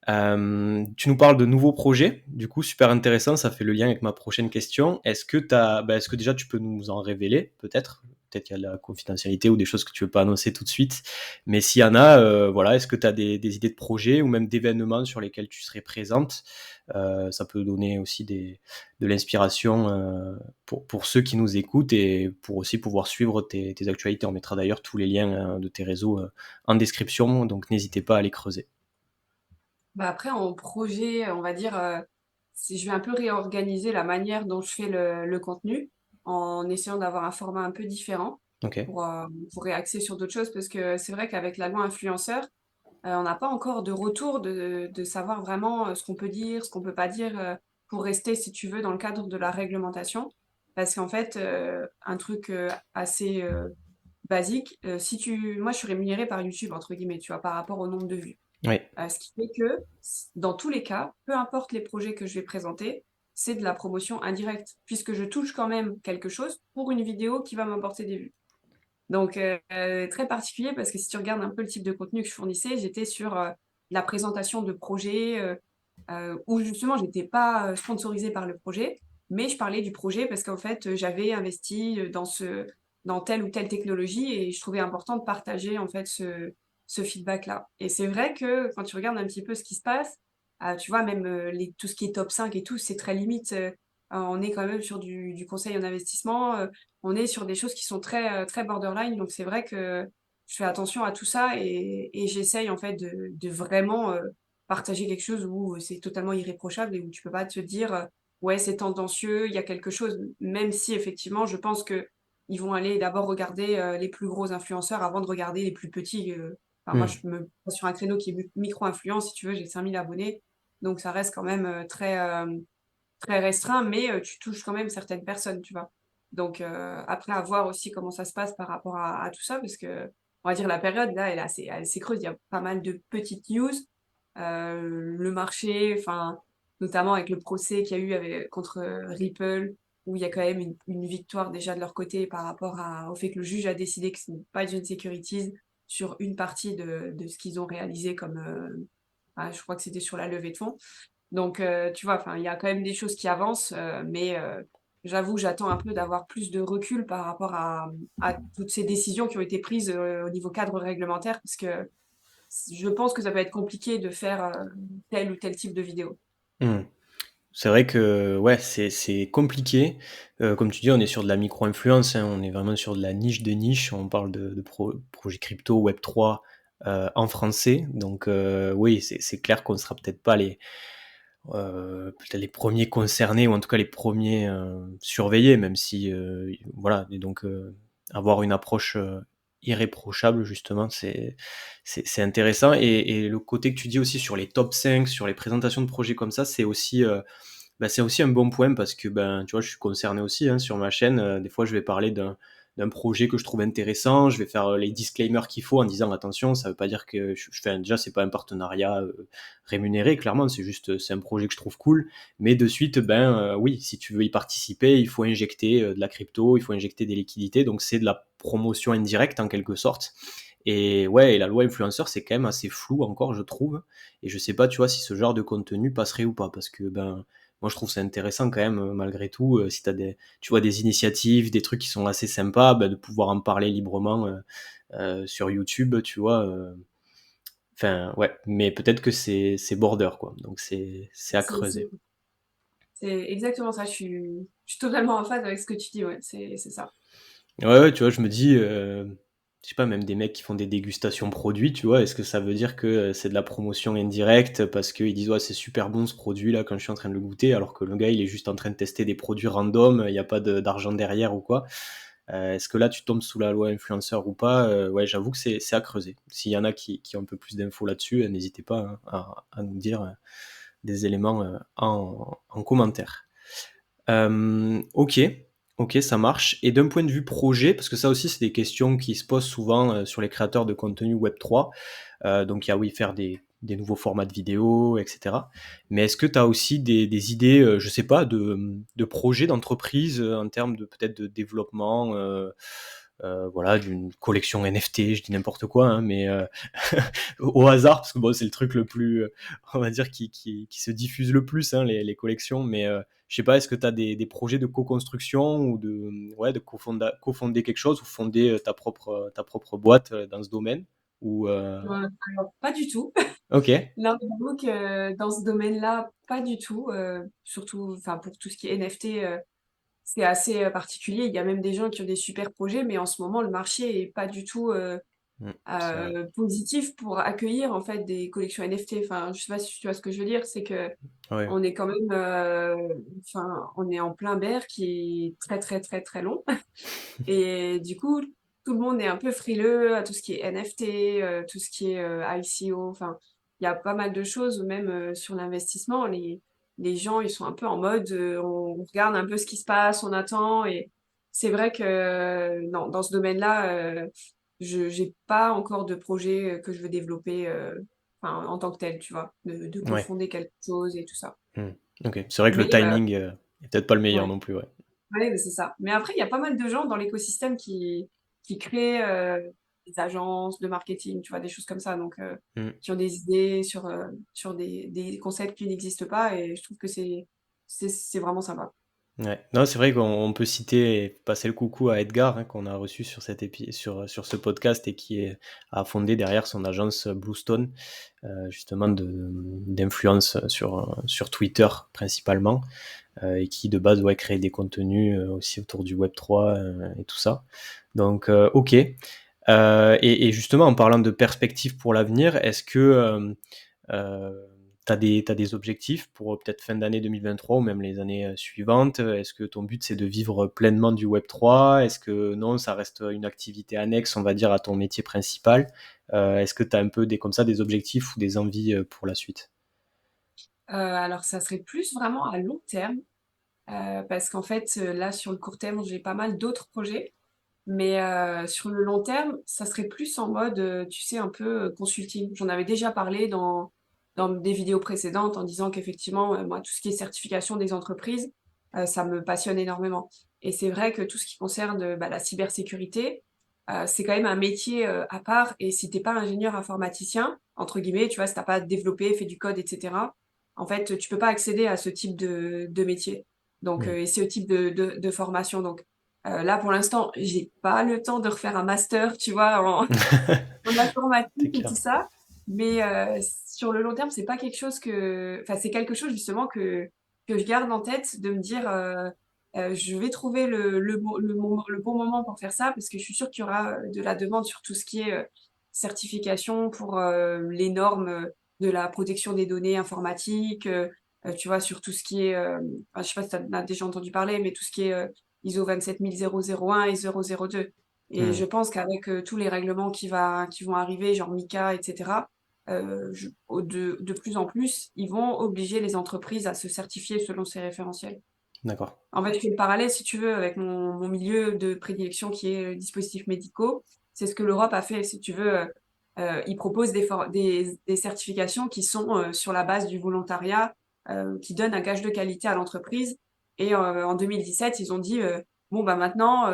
Tu nous parles de nouveaux projets, du coup, super intéressant, ça fait le lien avec ma prochaine question. Est-ce que déjà tu peux nous en révéler, peut-être? Peut-être qu'il y a de la confidentialité ou des choses que tu veux pas annoncer tout de suite. Mais s'il y en a, voilà, est-ce que tu as des idées de projets ou même d'événements sur lesquels tu serais présente? Ça peut donner aussi de l'inspiration pour ceux qui nous écoutent et pour aussi pouvoir suivre tes actualités. On mettra d'ailleurs tous les liens de tes réseaux en description, donc n'hésitez pas à les creuser. Bah, après en projet, on va dire, si je vais un peu réorganiser la manière dont je fais le contenu, en essayant d'avoir un format un peu différent Ok. pour réaxer sur d'autres choses. Parce que c'est vrai qu'avec la loi influenceur, on n'a pas encore de retour de savoir vraiment, ce qu'on peut dire, ce qu'on peut pas dire, pour rester, si tu veux, dans le cadre de la réglementation. Parce qu'en fait, un truc, assez, basique, si tu moi je suis rémunérée par YouTube entre guillemets, tu vois? Par rapport au nombre de vues. Oui. Ce qui fait que dans tous les cas, peu importe les projets que je vais présenter, c'est de la promotion indirecte, puisque je touche quand même quelque chose pour une vidéo qui va m'apporter des vues. Donc très particulier parce que si tu regardes un peu le type de contenu que je fournissais, j'étais sur, la présentation de projets, où justement j'étais pas, sponsorisée par le projet, mais je parlais du projet parce qu'en fait, j'avais investi, dans telle ou telle technologie et je trouvais important de partager en fait ce feedback-là. Et c'est vrai que quand tu regardes un petit peu ce qui se passe, tu vois même, les tout ce qui est top 5 et tout, c'est très limite, on est quand même sur du conseil en investissement, on est sur des choses qui sont très, très borderline. Donc c'est vrai que je fais attention à tout ça et j'essaye en fait de vraiment, partager quelque chose où c'est totalement irréprochable et où tu peux pas te dire, «Ouais, c'est tendancieux, il y a quelque chose». Même si effectivement, je pense que ils vont aller d'abord regarder, les plus gros influenceurs avant de regarder les plus petits, enfin moi Hmm. je me place sur un créneau qui est micro-influence si tu veux, j'ai 5 000 abonnés, donc ça reste quand même, très restreint, mais tu touches quand même certaines personnes, tu vois? Donc après à voir aussi comment ça se passe par rapport à tout ça parce que on va dire la période là, elle est assez creuse. Il y a pas mal de petites news, le marché, enfin, notamment avec le procès qu'il y a eu contre, Ripple, où il y a quand même une victoire déjà de leur côté par rapport au fait que le juge a décidé que ce n'est pas une securities sur une partie de ce qu'ils ont réalisé comme, je crois que c'était sur la levée de fonds. Donc tu vois, enfin, il y a quand même des choses qui avancent, mais j'avoue que j'attends un peu d'avoir plus de recul par rapport à toutes ces décisions qui ont été prises, au niveau cadre réglementaire parce que je pense que ça peut être compliqué de faire, tel ou tel type de vidéo. Hmm. C'est vrai que ouais, c'est compliqué. Comme tu dis, on est sur de la micro-influence, hein, on est vraiment sur de la niche de niche. On parle de projets crypto, Web3 en français. Donc oui, c'est clair qu'on ne sera peut-être pas peut-être les premiers concernés ou en tout cas les premiers surveillés, même si voilà. Et donc avoir une approche irréprochable, justement, c'est intéressant. Et le côté que tu dis aussi sur les top 5, sur les présentations de projets comme ça, c'est aussi un bon point parce que ben, tu vois, je suis concerné aussi hein, sur ma chaîne. Des fois, je vais parler d'un projet que je trouve intéressant. Je vais faire les disclaimers qu'il faut en disant attention, ça veut pas dire que je fais déjà, c'est pas un partenariat rémunéré, clairement. C'est juste, c'est un projet que je trouve cool. Mais de suite, ben oui, si tu veux y participer, il faut injecter de la crypto, il faut injecter des liquidités. Donc, c'est de la promotion indirecte en quelque sorte. Et ouais, et la loi influenceur, c'est quand même assez flou encore, je trouve. Et je sais pas, tu vois, si ce genre de contenu passerait ou pas. Parce que, ben, moi je trouve ça intéressant quand même malgré tout si tu vois des initiatives, des trucs qui sont assez sympas, bah, de pouvoir en parler librement sur YouTube, tu vois. Enfin ouais, mais peut-être que c'est border quoi, donc c'est à C'est c'est creuser. c'est exactement ça, je suis totalement en phase avec ce que tu dis, ouais, c'est ça. Ouais, ouais, tu vois, je me dis, je sais pas, même des mecs qui font des dégustations produits, tu vois, est-ce que ça veut dire que c'est de la promotion indirecte parce qu'ils disent ouais, c'est super bon ce produit là quand je suis en train de le goûter, alors que le gars il est juste en train de tester des produits random, il n'y a pas d'argent derrière ou quoi. Est-ce que là, tu tombes sous la loi influenceur ou pas? Ouais, j'avoue que c'est à creuser. S'il y en a qui ont un peu plus d'infos là-dessus, n'hésitez pas hein, à nous dire des éléments en commentaire. Ok, ok, ça marche. Et d'un point de vue projet, parce que ça aussi, c'est des questions qui se posent souvent sur les créateurs de contenu Web3. Donc, il y a oui, faire des nouveaux formats de vidéos, etc. Mais est-ce que tu as aussi des idées, je sais pas, de projets d'entreprise en termes de peut-être de développement voilà, d'une collection NFT, je dis n'importe quoi, hein, mais au hasard, parce que bon, c'est le truc le plus, on va dire, qui se diffuse le plus, hein, les collections. Mais je sais pas, est-ce que tu as des projets de co-construction ou ouais, de cofonder quelque chose ou fonder ta propre boîte dans ce domaine ou, Alors pas du tout. Ok, Là, j'avoue que dans ce domaine-là, pas du tout, surtout enfin pour tout ce qui est NFT, c'est assez, particulier. Il y a même des gens qui ont des super projets, mais en ce moment, le marché est pas du tout, c'est vrai. positif pour accueillir, en fait, des collections NFT. Enfin, je sais pas si tu vois ce que je veux dire? C'est que Ouais, on est quand même, enfin, on est en plein bear qui est très, très, très, très long et du coup, tout le monde est un peu frileux à tout ce qui est NFT, tout ce qui est, ICO. Enfin, il y a pas mal de choses, même, sur l'investissement. Les gens, ils sont un peu en mode, on regarde un peu ce qui se passe, on attend et c'est vrai que, non, dans ce domaine-là, je j'ai pas encore de projet, que je veux développer, enfin, en tant que tel, tu vois? De ouais. cofonder quelque chose et tout ça. Mmh. OK. C'est vrai que le Mais, timing, est peut-être pas le meilleur ouais. non plus, ouais. Ouais, mais c'est ça. Mais après, il y a pas mal de gens dans l'écosystème qui créent, des agences de marketing, tu vois? Des choses comme ça, donc Mmh. qui ont des idées sur des concepts qui n'existent pas et je trouve que c'est vraiment sympa. Ouais. Non, c'est vrai qu'on peut citer et passer le coucou à Edgar, hein, qu'on a reçu sur cet épi sur ce podcast et a fondé derrière son agence, Bluestone, justement d'influence sur Twitter principalement, et qui de base, ouais, crée des contenus, aussi autour du Web3, et tout ça. Donc, OK. Et justement, en parlant de perspectives pour l'avenir, est-ce que, tu as des objectifs pour, peut-être fin d'année 2023 ou même les années, suivantes? Est-ce que ton but, c'est de vivre pleinement du Web3? Est-ce que non, ça reste une activité annexe, on va dire, à ton métier principal? Est-ce que tu as un peu comme ça, des objectifs ou des envies, pour la suite? Alors ça serait plus vraiment à long terme, parce qu'en fait, là, sur le court terme, j'ai pas mal d'autres projets. Mais sur le long terme, ça serait plus en mode, tu sais, un peu, consulting. J'en avais déjà parlé dans des vidéos précédentes en disant qu'effectivement, moi, tout ce qui est certification des entreprises, ça me passionne énormément. Et c'est vrai que tout ce qui concerne, bah, la cybersécurité, c'est quand même un métier, à part et si tu pas ingénieur informaticien, entre guillemets, tu vois, si tu pas développé, fait du code et cetera, en fait, tu peux pas accéder à ce type de métier. Donc Mmh. et ce type de formation. Donc là, pour l'instant, j'ai pas le temps de refaire un master, tu vois, en C'est informatique et tout clair. ça. Mais sur le long terme, c'est pas quelque chose que enfin, c'est quelque chose justement que je garde en tête de me dire, «Je vais trouver le bon moment pour faire ça», parce que je suis sûre qu'il y aura, de la demande sur tout ce qui est, certification pour, les normes, de la protection des données informatiques, tu vois, sur tout ce qui est, enfin, je sais pas si tu en as déjà entendu parler, mais tout ce qui est, ISO 27001 et 002. Et Mmh. je pense qu'avec, tous les règlements qui vont arriver, genre MiCA et cetera, je au de plus en plus, ils vont obliger les entreprises à se certifier selon ces référentiels. D'accord. En fait, je fais le parallèle, si tu veux, avec mon milieu de prédilection qui est, dispositifs médicaux. C'est ce que l'Europe a fait, si tu veux, ils proposent des certifications qui sont, sur la base du volontariat, qui donnent un gage de qualité à l'entreprise et en 2017, ils ont dit, «Bon, bah, maintenant,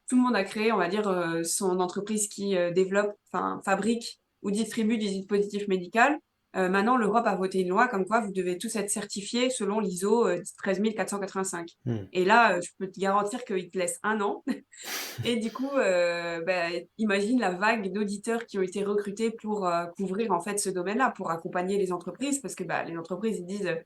tout le monde a créé, on va dire, son entreprise qui, développe, enfin, fabrique ou distribue du dispositif médical. Maintenant, l'Europe a voté une loi comme quoi vous devez tous être certifiés selon l'ISO, 13485. Mmh. Et là, je peux te garantir qu'ils te laissent 1 an et du coup, bah, imagine la vague d'auditeurs qui ont été recrutés pour, couvrir en fait ce domaine-là, pour accompagner les entreprises parce que, bah, les entreprises, ils disent,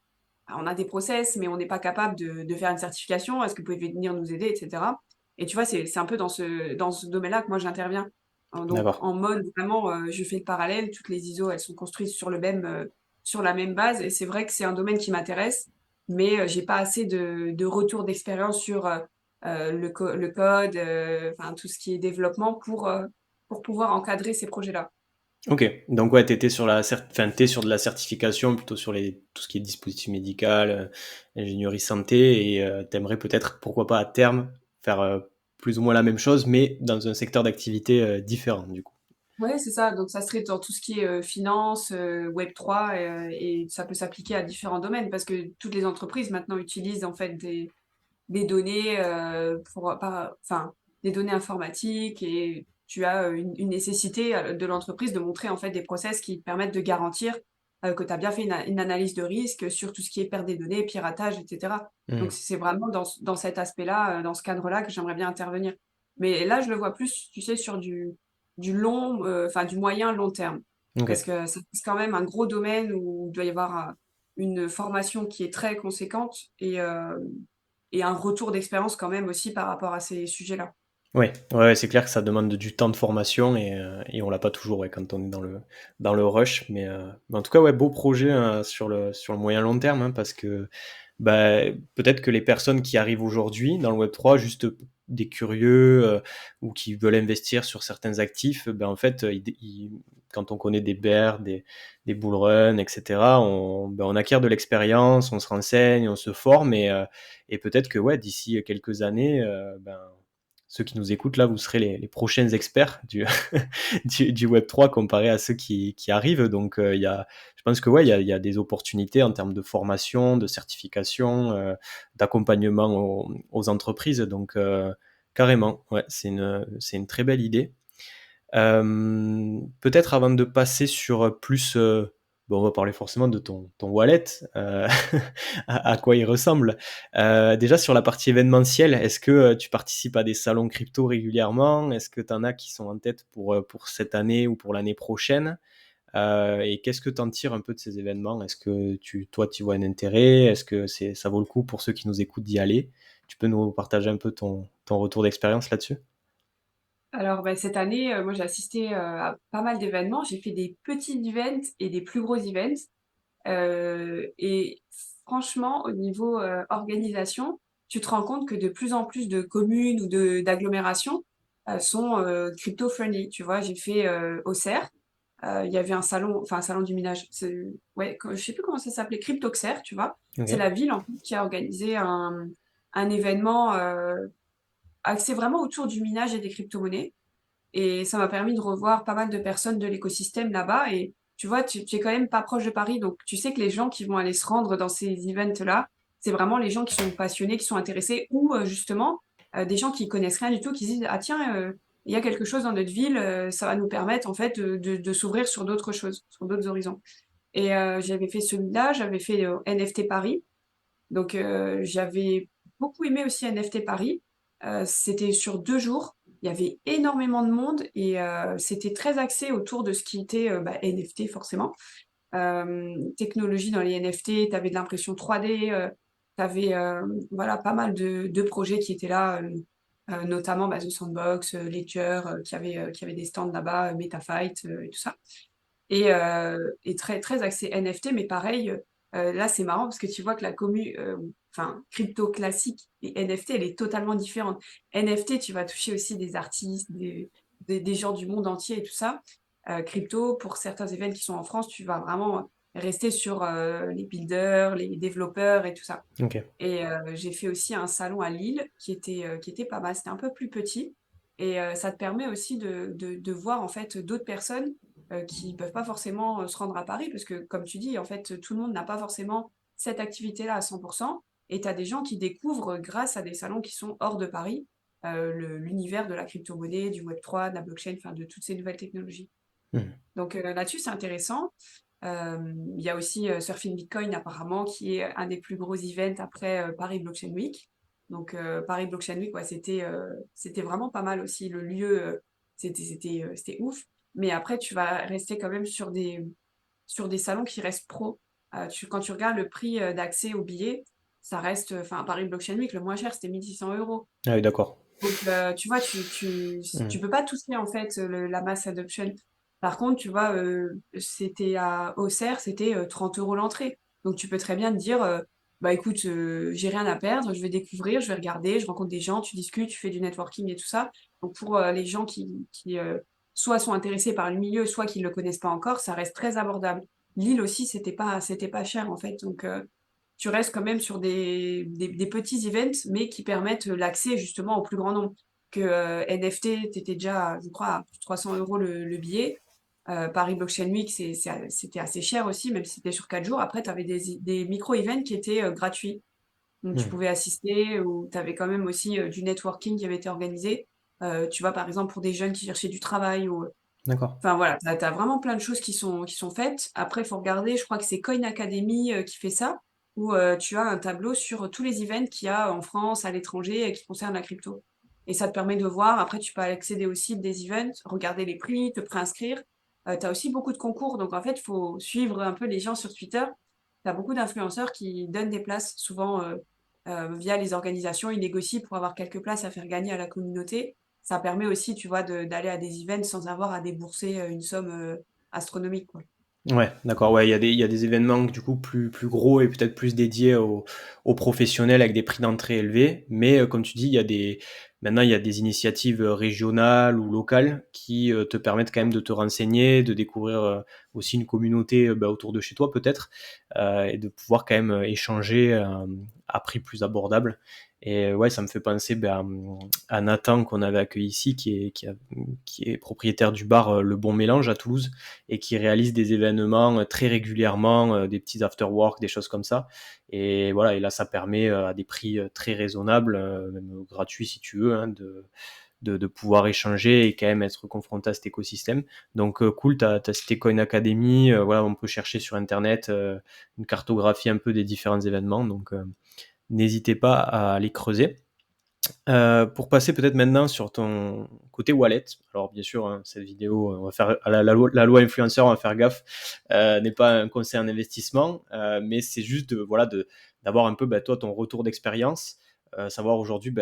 «Ah, on a des process, mais on n'est pas capable de faire une certification. Est-ce que vous pouvez venir nous aider?» et cetera. Et tu vois, c'est un peu dans ce domaine-là que moi j'interviens. Donc D'accord. en mode vraiment, je fais le parallèle, toutes les ISO, elles sont construites sur la même base et c'est vrai que c'est un domaine qui m'intéresse, mais j'ai pas assez de retours d'expérience sur, le code, enfin tout ce qui est développement pour pouvoir encadrer ces projets-là. OK. Donc ouais, tu sur de la certification, plutôt sur tout ce qui est dispositif médical, ingénierie santé et tu peut-être, pourquoi pas à terme, faire, plus ou moins la même chose, mais dans un secteur d'activité, différent du coup? Ouais, c'est ça, donc ça serait dans tout ce qui est, finance, Web3 et ça peut s'appliquer à différents domaines parce que toutes les entreprises maintenant utilisent en fait des données, pour, enfin des données informatiques et tu as, une nécessité, de l'entreprise de montrer en fait des process qui te permettent de garantir, que tu as bien fait une analyse de risque sur tout ce qui est perte des données, piratage et cetera. Donc Mmh. c'est vraiment dans cet aspect-là, dans ce cadre-là que j'aimerais bien intervenir. Mais là, je le vois plus, tu sais, sur du long, enfin du moyen long terme. Parce OK. que ça reste quand même un gros domaine où il doit y avoir, une formation qui est très conséquente et un retour d'expérience quand même aussi par rapport à ces sujets-là. Ouais, ouais, c'est clair que ça demande du temps de formation et on l'a pas toujours, ouais, quand on est dans le rush, mais en tout cas, ouais, beau projet, sur le moyen long terme, hein, parce que, bah, peut-être que les personnes qui arrivent aujourd'hui dans le web 3, juste des curieux, ou qui veulent investir sur certains actifs, ben, en fait, ils quand on connaît des bears, des bull run et cetera, on acquiert de l'expérience, on se renseigne, on se forme et peut-être que, ouais, d'ici quelques années, ben ceux qui nous écoutent là, vous serez les prochains experts du web 3 comparé à ceux qui arrivent. Donc, je pense que ouais, il y a des opportunités en termes de formation, de certification, d'accompagnement aux entreprises. Donc, carrément, ouais, c'est une très belle idée. Peut-être avant de passer sur plus, bon, on va parler forcément de ton wallet, à quoi il ressemble. Déjà sur la partie événementielle, est-ce que, tu participes à des salons crypto régulièrement? Est-ce que tu en as qui sont en tête pour cette année ou pour l'année prochaine? Et qu'est-ce que tu en tires un peu de ces événements? Est-ce que toi, tu vois un intérêt? Est-ce que ça vaut le coup pour ceux qui nous écoutent d'y aller? Tu peux nous partager un peu ton retour d'expérience là-dessus? Alors, bah, cette année, moi j'ai assisté, à pas mal d'événements. J'ai fait des petits events et des plus gros events, et franchement, au niveau, organisation, tu te rends compte que de plus en plus de communes ou d'agglomérations, sont, crypto friendly. Tu vois? J'ai fait, Auxerre, il y avait un salon, enfin un salon du minage, ouais, je sais plus comment ça s'appelait, Cryptoxer, tu vois? C'est OK. la ville en fait qui a organisé un événement, axé vraiment autour du minage et des cryptomonnaies. Et ça m'a permis de revoir pas mal de personnes de l'écosystème là-bas et tu vois, tu es quand même pas proche de Paris, donc tu sais que les gens qui vont aller se rendre dans ces events-là, c'est vraiment les gens qui sont passionnés, qui sont intéressés ou, justement, des gens qui connaissent rien du tout, qui se disent: «Ah tiens, il y a quelque chose dans notre ville, ça va nous permettre en fait, de s'ouvrir sur d'autres choses, sur d'autres horizons». Et j'avais fait celui-là, j'avais fait, NFT Paris, donc j'avais beaucoup aimé aussi NFT Paris. C'était sur 2 jours. Il y avait énormément de monde et c'était très axé autour de ce qui était, bah, NFT forcément. Technologie dans les NFT, tu avais de l'impression 3D, tu avais, voilà, pas mal de projets qui étaient là, notamment, bah, The Sandbox, Ledger, qui avaient des stands là-bas, MetaFight, et tout ça. Et très très axé NFT, mais pareil, là, c'est marrant parce que tu vois que la commu, enfin, crypto classique et NFT, elle est totalement différente. NFT, tu vas toucher aussi des artistes, des gens du monde entier et tout ça. Crypto, pour certains événements qui sont en France, tu vas vraiment rester sur, les builders, les développeurs et tout ça. OK. Et j'ai fait aussi un salon à Lille qui était pas mal. C'était un peu plus petit et ça te permet aussi de voir en fait d'autres personnes, qui peuvent pas forcément, se rendre à Paris parce que comme tu dis, en fait, tout le monde n'a pas forcément cette activité-là à 100 et tu as des gens qui découvrent, grâce à des salons qui sont hors de Paris, l'univers de la crypto-monnaie, du Web3, de la blockchain, enfin de toutes ces nouvelles technologies. Mmh. Donc là-dessus, c'est intéressant. Il y a aussi, Surfing Bitcoin apparemment qui est un des plus gros events après, Paris Blockchain Week. Donc Paris Blockchain Week, ouais, c'était vraiment pas mal aussi. Le lieu, c'était ouf. Mais après, tu vas rester quand même sur des salons qui restent pro. Quand tu regardes le prix, d'accès aux billets, ça reste, enfin Paris Blockchain Week, le moins cher, c'était 1 600 €. Ah oui, d'accord. Donc, tu vois, tu Mmh. peux pas toucher en fait, la mass adoption. Par contre, tu vois, c'était à Auxerre, c'était, 30 € l'entrée. Donc tu peux très bien te dire, «Bah écoute, j'ai rien à perdre, je vais découvrir, je vais regarder, je rencontre des gens, tu discutes, tu fais du networking et tout ça». Donc pour, les gens qui soit sont intéressés par le milieu, soit qui le connaissent pas encore, ça reste très abordable. Lille aussi, c'était pas cher en fait, donc tu restes quand même sur des petits events, mais qui permettent, l'accès justement au plus grand nombre. Que, NFT, tu étais déjà, je crois, à plus de 300 € le billet. Paris Blockchain Week, c'était assez cher aussi, même si c'était sur 4 jours. Après, tu avais des micro-events qui étaient, gratuits. Donc tu Mmh. pouvais assister ou tu avais quand même aussi, du networking qui avait été organisé. tu vois, par exemple, pour des jeunes qui cherchaient du travail ou, D'accord. enfin voilà, tu as vraiment plein de choses qui sont faites. Après, il faut regarder, je crois que c'est Coin Academy, qui fait ça, où, tu as un tableau sur tous les events qu'il y a en France, à l'étranger, qui concernent la crypto. Et ça te permet de voir, après tu peux accéder au site des events, regarder les prix, te préinscrire. Tu as aussi beaucoup de concours, donc en fait, il faut suivre un peu les gens sur Twitter. Tu as beaucoup d'influenceurs qui donnent des places, souvent, via les organisations. Ils négocient pour avoir quelques places à faire gagner à la communauté. Ça permet aussi, tu vois, d'aller à des events sans avoir à débourser, une somme, astronomique, quoi. Ouais, d'accord, ouais, il y a des événements du coup plus gros et peut-être plus dédiés aux professionnels avec des prix d'entrée élevés. Mais comme tu dis, maintenant il y a des initiatives régionales ou locales qui te permettent quand même de te renseigner, de découvrir aussi une communauté bah, autour de chez toi peut-être, et de pouvoir quand même échanger à prix plus abordable. Et ouais, ça me fait penser ben, à Nathan qu'on avait accueilli ici, qui est propriétaire du bar Le Bon Mélange à Toulouse et qui réalise des événements très régulièrement, des petits after-work, des choses comme ça. Et voilà, et là, ça permet à des prix très raisonnables, même gratuits si tu veux, hein, de pouvoir échanger et quand même être confronté à cet écosystème. Donc cool, tu as cité Coin Academy, voilà, on peut chercher sur Internet une cartographie un peu des différents événements, donc n'hésitez pas à les creuser. Pour passer peut-être maintenant sur ton côté wallet. Alors bien sûr, hein, cette vidéo, on va faire la loi influenceur, on va faire gaffe, n'est pas un conseil en investissement, mais c'est juste voilà, d'avoir un peu bah, toi ton retour d'expérience, savoir aujourd'hui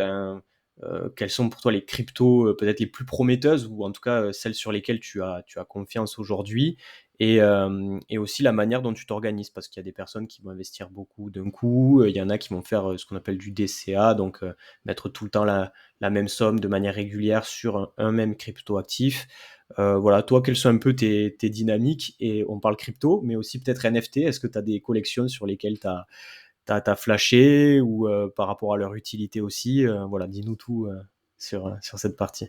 quelles sont pour toi les cryptos peut-être les plus prometteuses ou en tout cas celles sur lesquelles tu as confiance aujourd'hui et aussi la manière dont tu t'organises parce qu'il y a des personnes qui vont investir beaucoup d'un coup, il y en a qui vont faire ce qu'on appelle du DCA, donc mettre tout le temps la même somme de manière régulière sur un même crypto actif. Voilà, toi, quelles sont un peu tes dynamiques? Et on parle crypto, mais aussi peut-être NFT. Est-ce que tu as des collections sur lesquelles tu as flashé ou par rapport à leur utilité aussi? Voilà, dis-nous tout sur cette partie.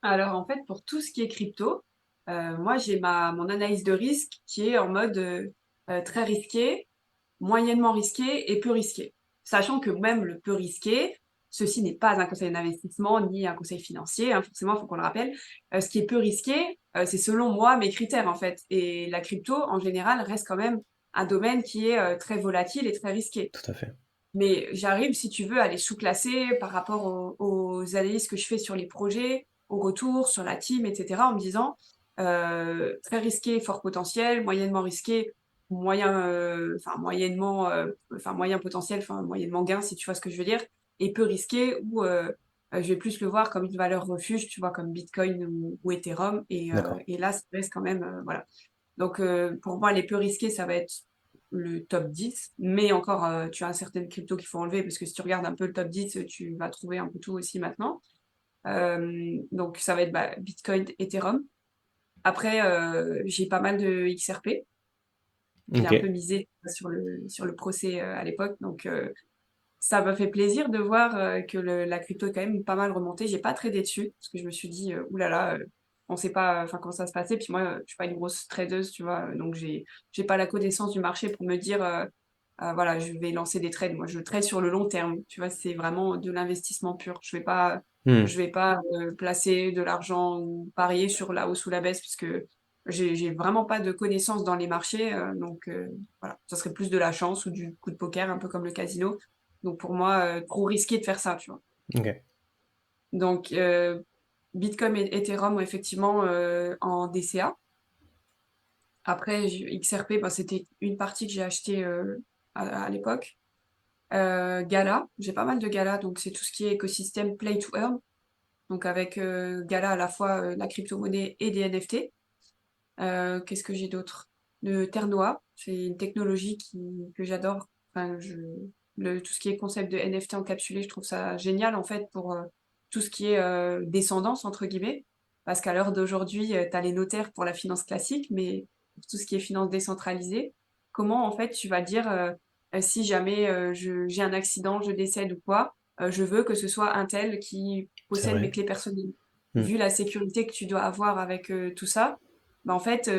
Alors, en fait, pour tout ce qui est crypto, moi, j'ai mon analyse de risque qui est en mode, très risqué, moyennement risqué et peu risqué. Sachant que même le peu risqué, ceci n'est pas un conseil d'investissement ni un conseil financier, hein, forcément, il faut qu'on le rappelle. Ce qui est peu risqué, c'est selon moi mes critères, en fait. Et la crypto, en général, reste quand même un domaine qui est, très volatile et très risqué. Tout à fait. Mais j'arrive, si tu veux, à les sous-classer par rapport aux analyses que je fais sur les projets, aux retours, sur la team, et cetera, en me disant, très risqué, fort potentiel, moyennement risqué, moyen, enfin moyennement, enfin moyen potentiel, enfin moyennement gain, si tu vois ce que je veux dire, et peu risqué où, je vais plus le voir comme une valeur refuge, tu vois? Comme Bitcoin ou Ethereum D'accord. et là, ça reste quand même, voilà. Donc, pour moi, les peu risqués, ça va être le top 10, mais encore, tu as certaines cryptos qu'il faut enlever parce que si tu regardes un peu le top 10, tu vas trouver un peu tout aussi maintenant. Donc ça va être, bah, Bitcoin, Ethereum. Après, j'ai pas mal de XRP. J'ai Ok. un peu misé sur le procès, à l'époque, donc ça m'a fait plaisir de voir, que la crypto est quand même pas mal remonté. J'ai pas tradé dessus parce que je me suis dit, «Ouh là là, on sait pas, enfin, comment ça va se passer». Puis moi, je suis pas une grosse tradeuse, tu vois? Donc j'ai pas la connaissance du marché pour me dire, voilà, je vais lancer des trades. Moi, je trade sur le long terme, tu vois? C'est vraiment de l'investissement pur. Hmm. Je vais pas, placer de l'argent ou parier sur la hausse ou la baisse puisque j'ai vraiment pas de connaissances dans les marchés, donc voilà. Ça serait plus de la chance ou du coup de poker, un peu comme le casino. Donc pour moi, trop risqué de faire ça, tu vois? Ok. Donc Bitcoin et Ethereum, ouais, effectivement, en DCA. Après XRP, bah, c'était une partie que j'ai achetée, à l'époque. Gala, j'ai pas mal de Gala, donc c'est tout ce qui est écosystème play to earn. Donc avec, Gala à la fois, la crypto-monnaie et des NFT. Qu'est-ce que j'ai d'autre? Le Ternoa, c'est une technologie que j'adore. Enfin, tout ce qui est concept de NFT encapsulé, je trouve ça génial en fait pour tout ce qui est descendance entre guillemets. Parce qu'à l'heure d'aujourd'hui, tu as les notaires pour la finance classique, mais pour tout ce qui est finance décentralisée, comment en fait tu vas dire si jamais j'ai un accident, je décède ou quoi, je veux que ce soit un tel qui C'est possède mes vrai. clés personnelles. Hmm. Vu la sécurité que tu dois avoir avec tout ça, bah, en fait,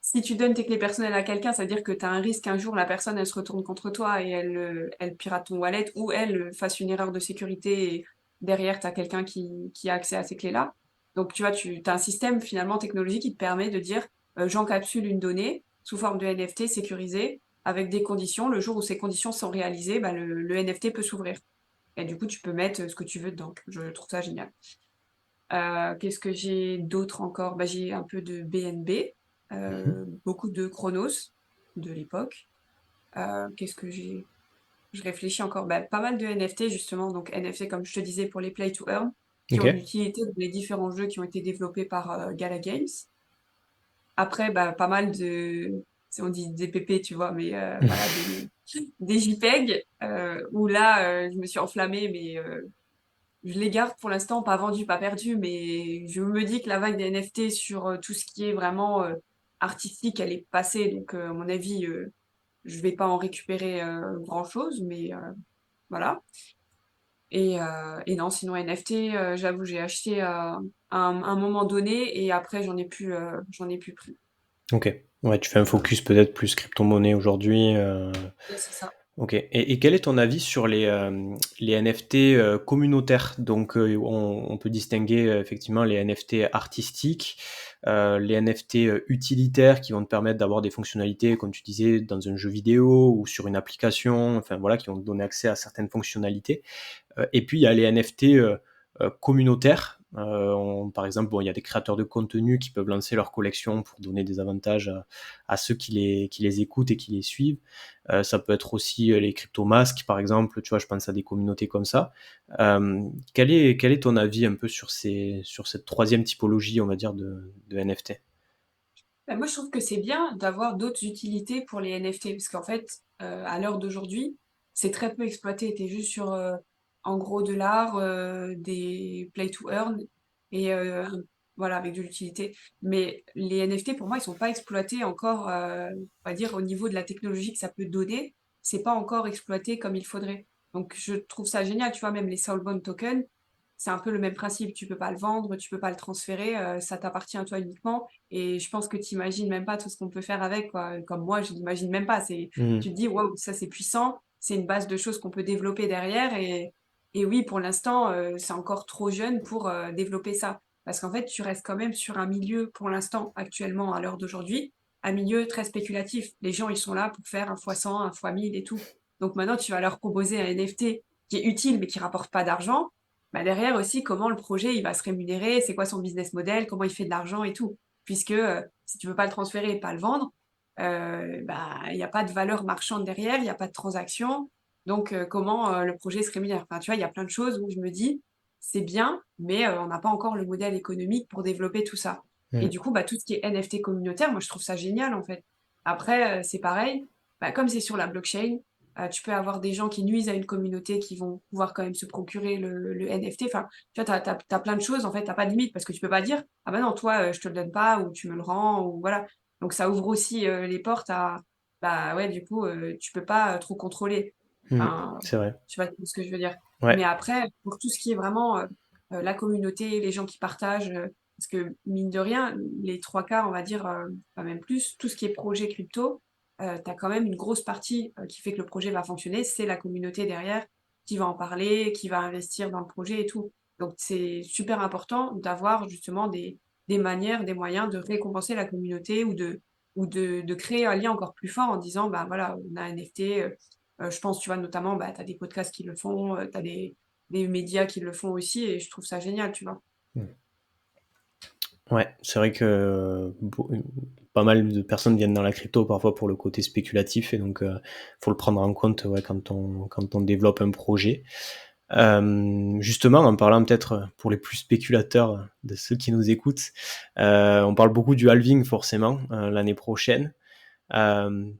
si tu donnes tes clés personnelles à quelqu'un, ça veut dire que tu as un risque qu'un jour la personne, elle se retourne contre toi et elle pirate ton wallet ou elle, fasse une erreur de sécurité derrière, tu as quelqu'un qui a accès à ces clés-là. Donc, tu vois, tu as un système finalement technologique qui te permet de dire, j'encapsule une donnée sous forme de NFT sécurisé avec des conditions. Le jour où ces conditions sont réalisées, bah, le NFT peut s'ouvrir. Et du coup, tu peux mettre ce que tu veux dedans. Je trouve ça génial. Qu'est-ce que j'ai d'autre encore? Bah, j'ai un peu de BNB, Mmh. beaucoup de Chronos de l'époque. Qu'est-ce que j'ai? Je réfléchis encore. Bah, pas mal de NFT justement, donc NFT comme je te disais pour les play to earn, qui ont une OK. utilité dans les différents jeux qui ont été développés par, Gala Games. Après, bah, pas mal de on dit des PP, tu vois? Mais, voilà des JPEG, où là, je me suis enflammée, mais, je les garde pour l'instant, pas vendus, pas perdus, mais je me dis que la vague des NFT sur, tout ce qui est vraiment, artistique, elle est passée. Donc, à mon avis, je vais pas en récupérer, grand-chose, mais, voilà. Et non, sinon NFT, j'avoue, j'ai acheté, à un moment donné et après j'en ai plus pris. OK. Ouais, tu fais un focus peut-être plus crypto-monnaie aujourd'hui, Ouais, c'est ça. OK, et quel est ton avis sur les NFT, communautaires? Donc, on peut distinguer, effectivement les NFT artistiques, les NFT, utilitaires qui vont te permettre d'avoir des fonctionnalités, comme tu disais, dans un jeu vidéo ou sur une application, enfin voilà, qui vont te donner accès à certaines fonctionnalités. Et puis il y a les NFT, communautaires. Par exemple, bon, il y a des créateurs de contenu qui peuvent lancer leur collection pour donner des avantages à ceux qui les écoutent et qui les suivent. Ça peut être aussi les crypto-masques, par exemple, tu vois, je pense à des communautés comme ça. Quel est ton avis un peu sur cette troisième typologie, on va dire, de NFT? Bah, moi, je trouve que c'est bien d'avoir d'autres utilités pour les NFT parce qu'en fait, à l'heure d'aujourd'hui, c'est très peu exploité. Tu es juste sur, en gros de l'art, des play to earn et voilà, avec de l'utilité. Mais les NFT, pour moi, ils sont pas exploités encore, on va dire au niveau de la technologie que ça peut donner, c'est pas encore exploité comme il faudrait. Donc je trouve ça génial, tu vois? Même les Soulbound tokens, c'est un peu le même principe. Tu peux pas le vendre, tu peux pas le transférer, ça t'appartient à toi uniquement et je pense que tu imagines même pas tout ce qu'on peut faire avec, quoi. Comme moi, je l'imagine même pas. Mmh. Tu te dis: «Waouh, ça c'est puissant, c'est une base de choses qu'on peut développer derrière» et oui, pour l'instant, c'est encore trop jeune pour, développer ça. Parce qu'en fait, tu restes quand même sur un milieu, pour l'instant, actuellement, à l'heure d'aujourd'hui, un milieu très spéculatif. Les gens, ils sont là pour faire un fois 100, un fois 1000 et tout. Donc maintenant, tu vas leur proposer un NFT qui est utile, mais qui rapporte pas d'argent. Bah, derrière aussi, comment le projet, il va se rémunérer, c'est quoi son business model, comment il fait de l'argent et tout. Puisque, si tu veux pas le transférer et pas le vendre, bah, il y a pas de valeur marchande derrière, il y a pas de transaction. Donc, comment, le projet se rémunère? Enfin, tu vois, il y a plein de choses où je me dis: «C'est bien, mais, on n'a pas encore le modèle économique pour développer tout ça» et Mmh. du coup, bah, tout ce qui est NFT communautaire, moi, je trouve ça génial, en fait. Après, c'est pareil, bah, comme c'est sur la blockchain, tu peux avoir des gens qui nuisent à une communauté qui vont pouvoir quand même se procurer le NFT. Enfin, tu vois, tu as plein de choses, en fait, tu pas de limite parce que tu peux pas dire: «Ah bah non, toi, je te le donne pas ou tu me le rends» ou voilà. Donc ça ouvre aussi, les portes à bah, ouais, du coup, tu peux pas, trop contrôler. Mmh. Enfin, C'est vrai. tu vois ce que je veux dire? Ouais. Mais après, pour tout ce qui est vraiment, la communauté, les gens qui partagent, parce que mine de rien, les 3 quarts, on va dire, enfin même plus, tout ce qui est projet crypto, tu as quand même une grosse partie, qui fait que le projet va fonctionner, c'est la communauté derrière qui va en parler, qui va investir dans le projet et tout. Donc c'est super important d'avoir justement des manières, des moyens de récompenser la communauté ou de créer un lien encore plus fort en disant: «Bah, voilà, on a un NFT», je pense, tu vois, notamment, bah, tu as des podcasts qui le font, tu as des médias qui le font aussi et je trouve ça génial, tu vois? Mmh. Ouais, c'est vrai que pas mal de personnes viennent dans la crypto parfois pour le côté spéculatif et donc faut le prendre en compte, ouais, quand on développe un projet. Justement, en parlant peut-être pour les plus spéculateurs de ceux qui nous écoutent, on parle beaucoup du halving forcément, l'année prochaine. Hem,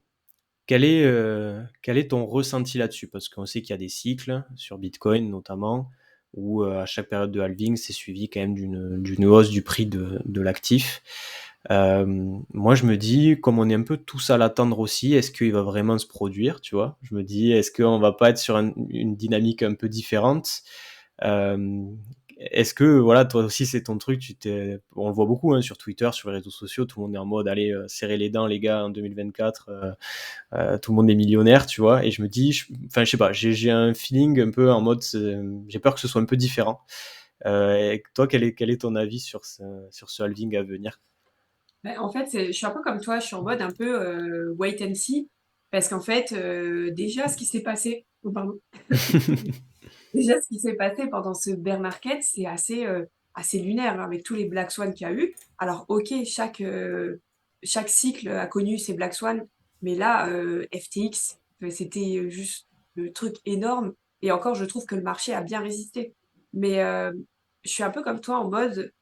quel est ton ressenti là-dessus? Parce qu'on sait qu'il y a des cycles sur Bitcoin notamment, où, à chaque période de halving, c'est suivi quand même d'une hausse du prix de l'actif. Moi, je me dis, comme on est un peu tous à l'attendre aussi, est-ce qu'il va vraiment se produire, tu vois? Je me dis: «Est-ce qu'on va pas être sur une dynamique un peu différente?» hem, est-ce que, voilà, toi aussi, c'est ton truc, on le voit beaucoup, hein, sur Twitter, sur les réseaux sociaux, tout le monde est en mode, allez, serrer les dents, les gars, en 2024, tout le monde est millionnaire, tu vois, et je me dis, enfin, je sais pas, j'ai un feeling un peu en mode, j'ai peur que ce soit un peu différent. Et toi, quel est ton avis sur ce halving à venir? Bah, en fait, je suis un peu comme toi, je suis en mode un peu wait and see, parce qu'en fait, déjà ce qui s'est passé, oh, pardon, déjà ce qui s'est passé pendant ce bear market, c'est assez lunaire, hein, avec tous les Black Swan qu'il y a eu. Alors, ok, chaque cycle a connu ses Black Swan, mais là, FTX, c'était juste le truc énorme. Et encore, je trouve que le marché a bien résisté. Mais je suis un peu comme toi en mode,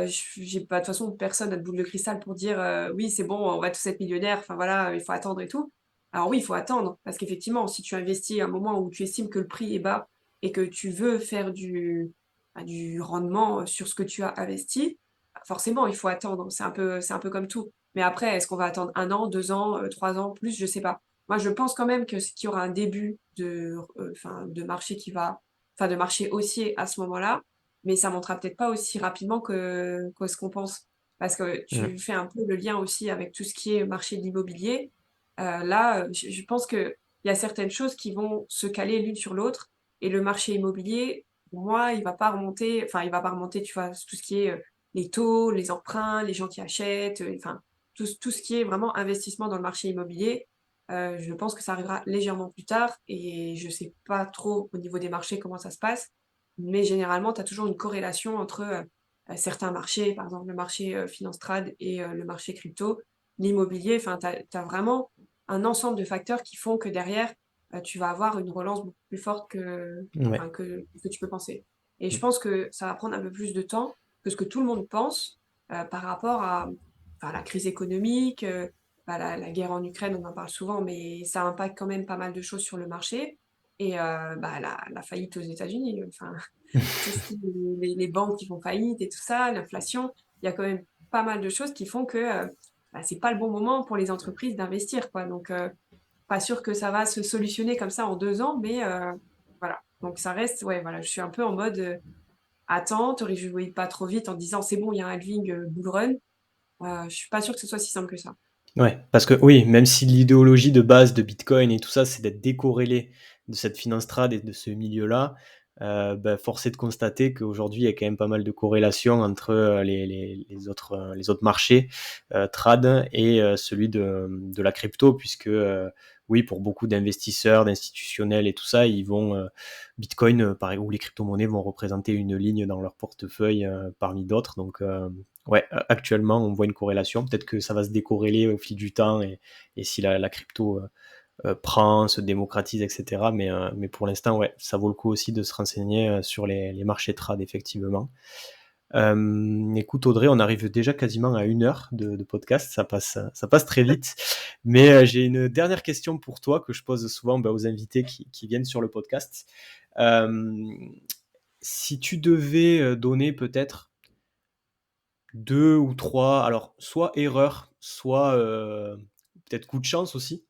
j'ai pas, de toute façon, personne n'a de boule de cristal pour dire oui, c'est bon, on va tous être millionnaires, enfin voilà, il faut attendre et tout. Alors oui, il faut attendre, parce qu'effectivement, si tu investis à un moment où tu estimes que le prix est bas et que tu veux faire du rendement sur ce que tu as investi, forcément, il faut attendre. C'est un peu comme tout. Mais après, est-ce qu'on va attendre 1 an, 2 ans, 3 ans, plus? Je sais pas. Moi, je pense quand même qu'il y aura un début de marché de marché haussier à ce moment-là, mais ça montera peut-être pas aussi rapidement que ce qu'on pense. Parce que tu Mm. fais un peu le lien aussi avec tout ce qui est marché de l'immobilier. Là, je pense qu'il y a certaines choses qui vont se caler l'une sur l'autre. Et le marché immobilier, pour moi, il va pas remonter, tu vois, tout ce qui est les taux, les emprunts, les gens qui achètent, enfin, tout ce qui est vraiment investissement dans le marché immobilier. Je pense que ça arrivera légèrement plus tard et je sais pas trop au niveau des marchés comment ça se passe, mais généralement, tu as toujours une corrélation entre certains marchés, par exemple le marché finance trad et le marché crypto, l'immobilier, enfin, tu as vraiment un ensemble de facteurs qui font que derrière, tu vas avoir une relance beaucoup plus forte Ouais. enfin, que tu peux penser. Et je pense que ça va prendre un peu plus de temps que ce que tout le monde pense par rapport à enfin, la crise économique, bah, la guerre en Ukraine, on en parle souvent, mais ça impacte quand même pas mal de choses sur le marché. Et bah, la faillite aux États-Unis, enfin, tout ce qui les banques qui font faillite et tout ça, l'inflation, il y a quand même pas mal de choses qui font que bah, c'est pas le bon moment pour les entreprises d'investir, quoi. Donc, pas sûr que ça va se solutionner comme ça en 2 ans, mais voilà. Donc, ça reste, ouais, voilà, je suis un peu en mode attends, te réjouis pas trop vite en te disant c'est bon, il y a un halving bull run. Je suis pas sûre que ce soit si simple que ça. Ouais, parce que oui, même si l'idéologie de base de Bitcoin et tout ça, c'est d'être décorrélé de cette finance trad et de ce milieu-là, bah, force est de constater qu'aujourd'hui, il y a quand même pas mal de corrélations entre les autres marchés trad et celui de la crypto, puisque oui, pour beaucoup d'investisseurs, d'institutionnels et tout ça, Bitcoin ou les crypto-monnaies vont représenter une ligne dans leur portefeuille parmi d'autres. Donc, ouais, actuellement, on voit une corrélation. Peut-être que ça va se décorréler au fil du temps et si la crypto prend, se démocratise, etc. Mais pour l'instant, ouais, ça vaut le coup aussi de se renseigner sur les marchés trad, effectivement. Écoute Audrey, on arrive déjà quasiment à 1 heure de podcast, ça passe très vite. Mais j'ai une dernière question pour toi que je pose souvent aux invités qui viennent sur le podcast. Euh, Si tu devais donner peut-être 2 ou 3, alors soit erreurs, soit peut-être coup de chance aussi,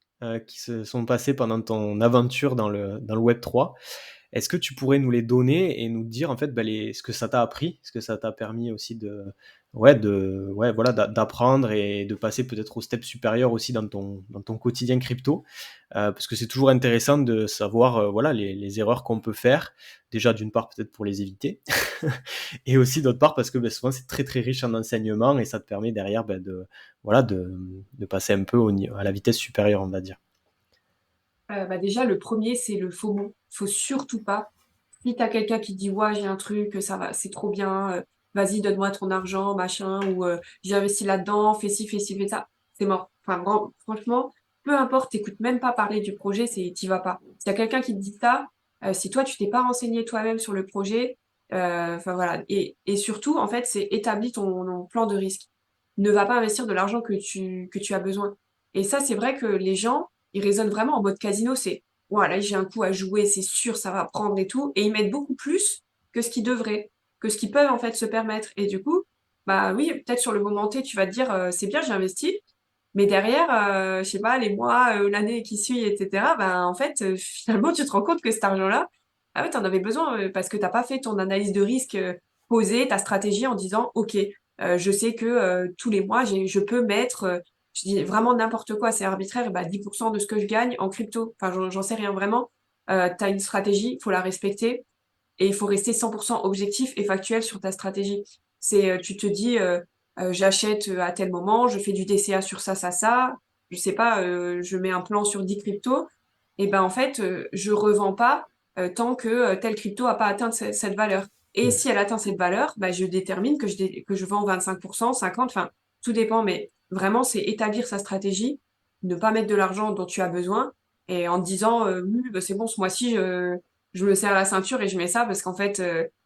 qui se sont passés pendant ton aventure dans le Web3. Est-ce que tu pourrais nous les donner et nous dire en fait ce que ça t'a appris, ce que ça t'a permis aussi d'apprendre et de passer peut-être au step supérieur aussi dans ton quotidien crypto, parce que c'est toujours intéressant de savoir voilà les erreurs qu'on peut faire, déjà d'une part peut-être pour les éviter, et aussi d'autre part parce que souvent c'est très très riche en enseignements et ça te permet derrière de passer un peu à la vitesse supérieure, on va dire. Bah, déjà, le premier, c'est le FOMO. Faut surtout pas. Si tu as quelqu'un qui dit ouais, j'ai un truc, ça va, c'est trop bien, vas-y, donne-moi ton argent, machin, ou j'ai investi là-dedans, fais ci, fais ça, c'est mort. Enfin, franchement, peu importe, t'écoutes même pas parler du projet, t'y vas pas. S'il y a quelqu'un qui te dit ça, si toi, tu t'es pas renseigné toi-même sur le projet, enfin voilà. Et surtout, en fait, c'est établis ton plan de risque. Ne va pas investir de l'argent que tu as besoin. Et ça, c'est vrai que les gens, ils raisonnent vraiment en mode casino, c'est voilà, j'ai un coup à jouer, c'est sûr, ça va prendre et tout. Et ils mettent beaucoup plus que ce qu'ils devraient, que ce qu'ils peuvent en fait se permettre. Et du coup, bah oui, peut-être sur le moment T, tu vas te dire, c'est bien, j'ai investi. Mais derrière, je sais pas, les mois, l'année qui suit, etc., ben en fait, finalement, tu te rends compte que cet argent-là, ah ouais, t'en avais besoin parce que t'as pas fait ton analyse de risque poser ta stratégie en disant: «OK, je sais que, tous les mois, je peux mettre, je dis vraiment n'importe quoi, c'est arbitraire, bah, 10 de ce que je gagne en crypto». Enfin, j'en sais rien, vraiment. Tu as une stratégie, il faut la respecter et il faut rester 100 objectif et factuel sur ta stratégie. C'est, tu te dis, «J'achète, à tel moment, je fais du DCA sur ça, ça, ça». Je sais pas, je mets un plan sur 10 cryptos et ben, en fait, je revends pas, tant que, telle crypto a pas atteint cette valeur et Mmh. si elle atteint cette valeur, bah, je détermine que je vends 25 50, enfin, tout dépend, mais vraiment, c'est établir sa stratégie, ne pas mettre de l'argent dont tu as besoin et en te disant, «Oui, bah, c'est bon, ce mois-ci, je me serre la ceinture et je mets ça parce qu'en fait,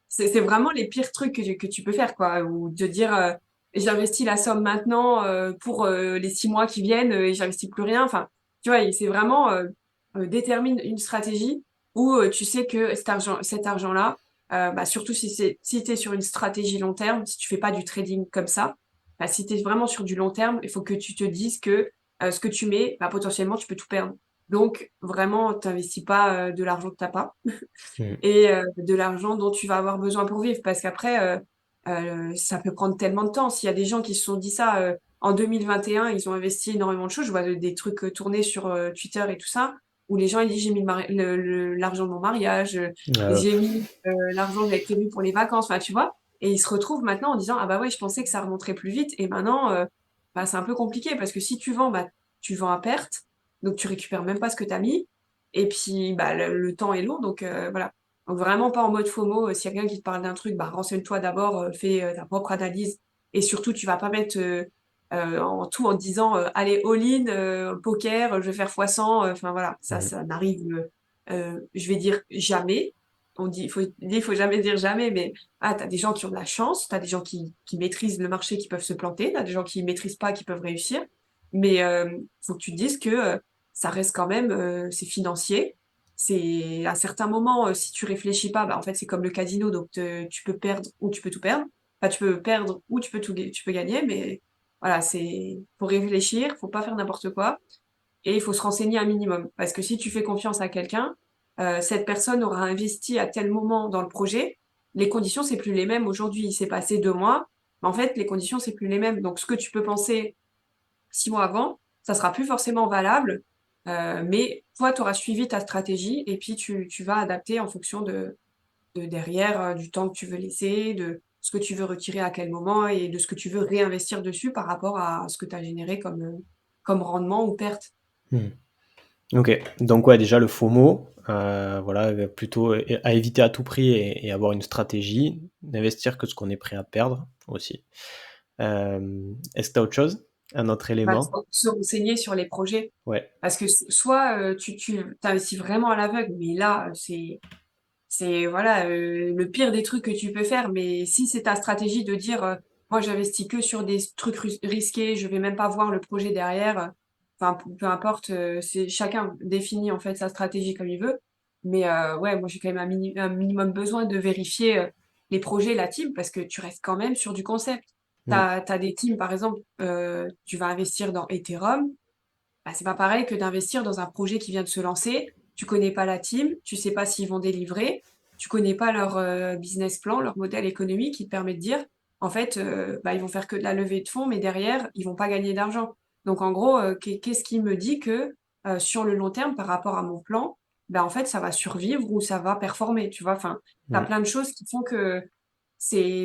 c'est vraiment les pires trucs que tu peux faire, quoi. Ou de dire, j'investis la somme maintenant, pour, les 6 mois qui viennent, et j'investis plus rien. Enfin, tu vois? Et c'est vraiment, détermine une stratégie où, tu sais que cet argent-là, bah, surtout si tu es sur une stratégie long terme, si tu fais pas du trading comme ça, bah, si tu es vraiment sur du long terme, il faut que tu te dises que, ce que tu mets, bah, potentiellement, tu peux tout perdre. Donc vraiment, tu investis pas, de l'argent que tu as pas Mmh. et de l'argent dont tu vas avoir besoin pour vivre. Parce qu'après, ça peut prendre tellement de temps. S'il y a des gens qui se sont dit ça, en 2021, ils ont investi énormément de choses. Je vois des trucs, tourner sur, Twitter et tout ça, où les gens ils disent: «J'ai mis l'argent de mon mariage, Heu, j'ai mis, l'argent que j'avais prévu pour les vacances», enfin, tu vois? Et ils se retrouvent maintenant en disant: «Ah bah ouais, je pensais que ça remonterait plus vite et maintenant, bah, c'est un peu compliqué». Parce que si tu vends, bah, tu vends à perte, donc tu récupères même pas ce que tu as mis et puis, bah, le temps est long donc voilà. Donc vraiment pas en mode FOMO, s'il y a quelqu'un qui te parle d'un truc, bah, renseigne-toi d'abord, fais, ta propre analyse et surtout tu vas pas mettre, en tout en te disant, «Allez all-in, poker, je vais faire fois 100», enfin voilà, mmh. ça n'arrive, je vais dire jamais. Il faut jamais dire jamais, mais tu as des gens qui ont de la chance, tu as des gens qui maîtrisent le marché, qui peuvent se planter, tu as des gens qui maîtrisent pas, qui peuvent réussir. Mais, faut que tu te dises que, ça reste quand même, c'est financier. C'est à certains moments, si tu réfléchis pas, bah, en fait, c'est comme le casino, donc tu peux perdre ou tu peux tout perdre. Enfin, tu peux perdre ou tu peux gagner, mais voilà, faut réfléchir, faut pas faire n'importe quoi et il faut se renseigner un minimum. Parce que si tu fais confiance à quelqu'un, cette personne aura investi à tel moment dans le projet. Les conditions, c'est plus les mêmes aujourd'hui. Il s'est passé 2 mois, mais en fait, les conditions, c'est plus les mêmes. Donc ce que tu peux penser 6 mois avant, ça sera plus forcément valable, mais toi, tu auras suivi ta stratégie et puis tu vas adapter en fonction de derrière, du temps que tu veux laisser, de ce que tu veux retirer à quel moment et de ce que tu veux réinvestir dessus par rapport à ce que tu as généré comme rendement ou perte. Mmh. OK. Donc ouais, déjà le FOMO, voilà, plutôt à éviter à tout prix et avoir une stratégie, d'investir que ce qu'on est prêt à perdre aussi. Est-ce que tu as autre chose? Un autre Bah, élément? se renseigner sur les projets Ouais. parce que soit, tu investis vraiment à l'aveugle, mais là, c'est voilà, le pire des trucs que tu peux faire, mais si c'est ta stratégie de dire, «Moi j'investis que sur des trucs risqués, je vais même pas voir le projet derrière», enfin peu importe, c'est chacun définit en fait sa stratégie comme il veut. Mais ouais, moi j'ai quand même un minimum besoin de vérifier, les projets, la team, parce que tu restes quand même sur du concept. Tu Mmh. as des teams par exemple, tu vas investir dans Ethereum, bah, c'est pas pareil que d'investir dans un projet qui vient de se lancer. Tu connais pas la team, tu sais pas s'ils vont délivrer, tu connais pas leur, business plan, leur modèle économique qui te permet de dire: «En fait, bah, ils vont faire que de la levée de fonds, mais derrière, ils vont pas gagner d'argent». Donc en gros, qu'est-ce qui me dit que, sur le long terme, par rapport à mon plan, bah, en fait, ça va survivre ou ça va performer, tu vois? Enfin, tu as Mmh. plein de choses qui font que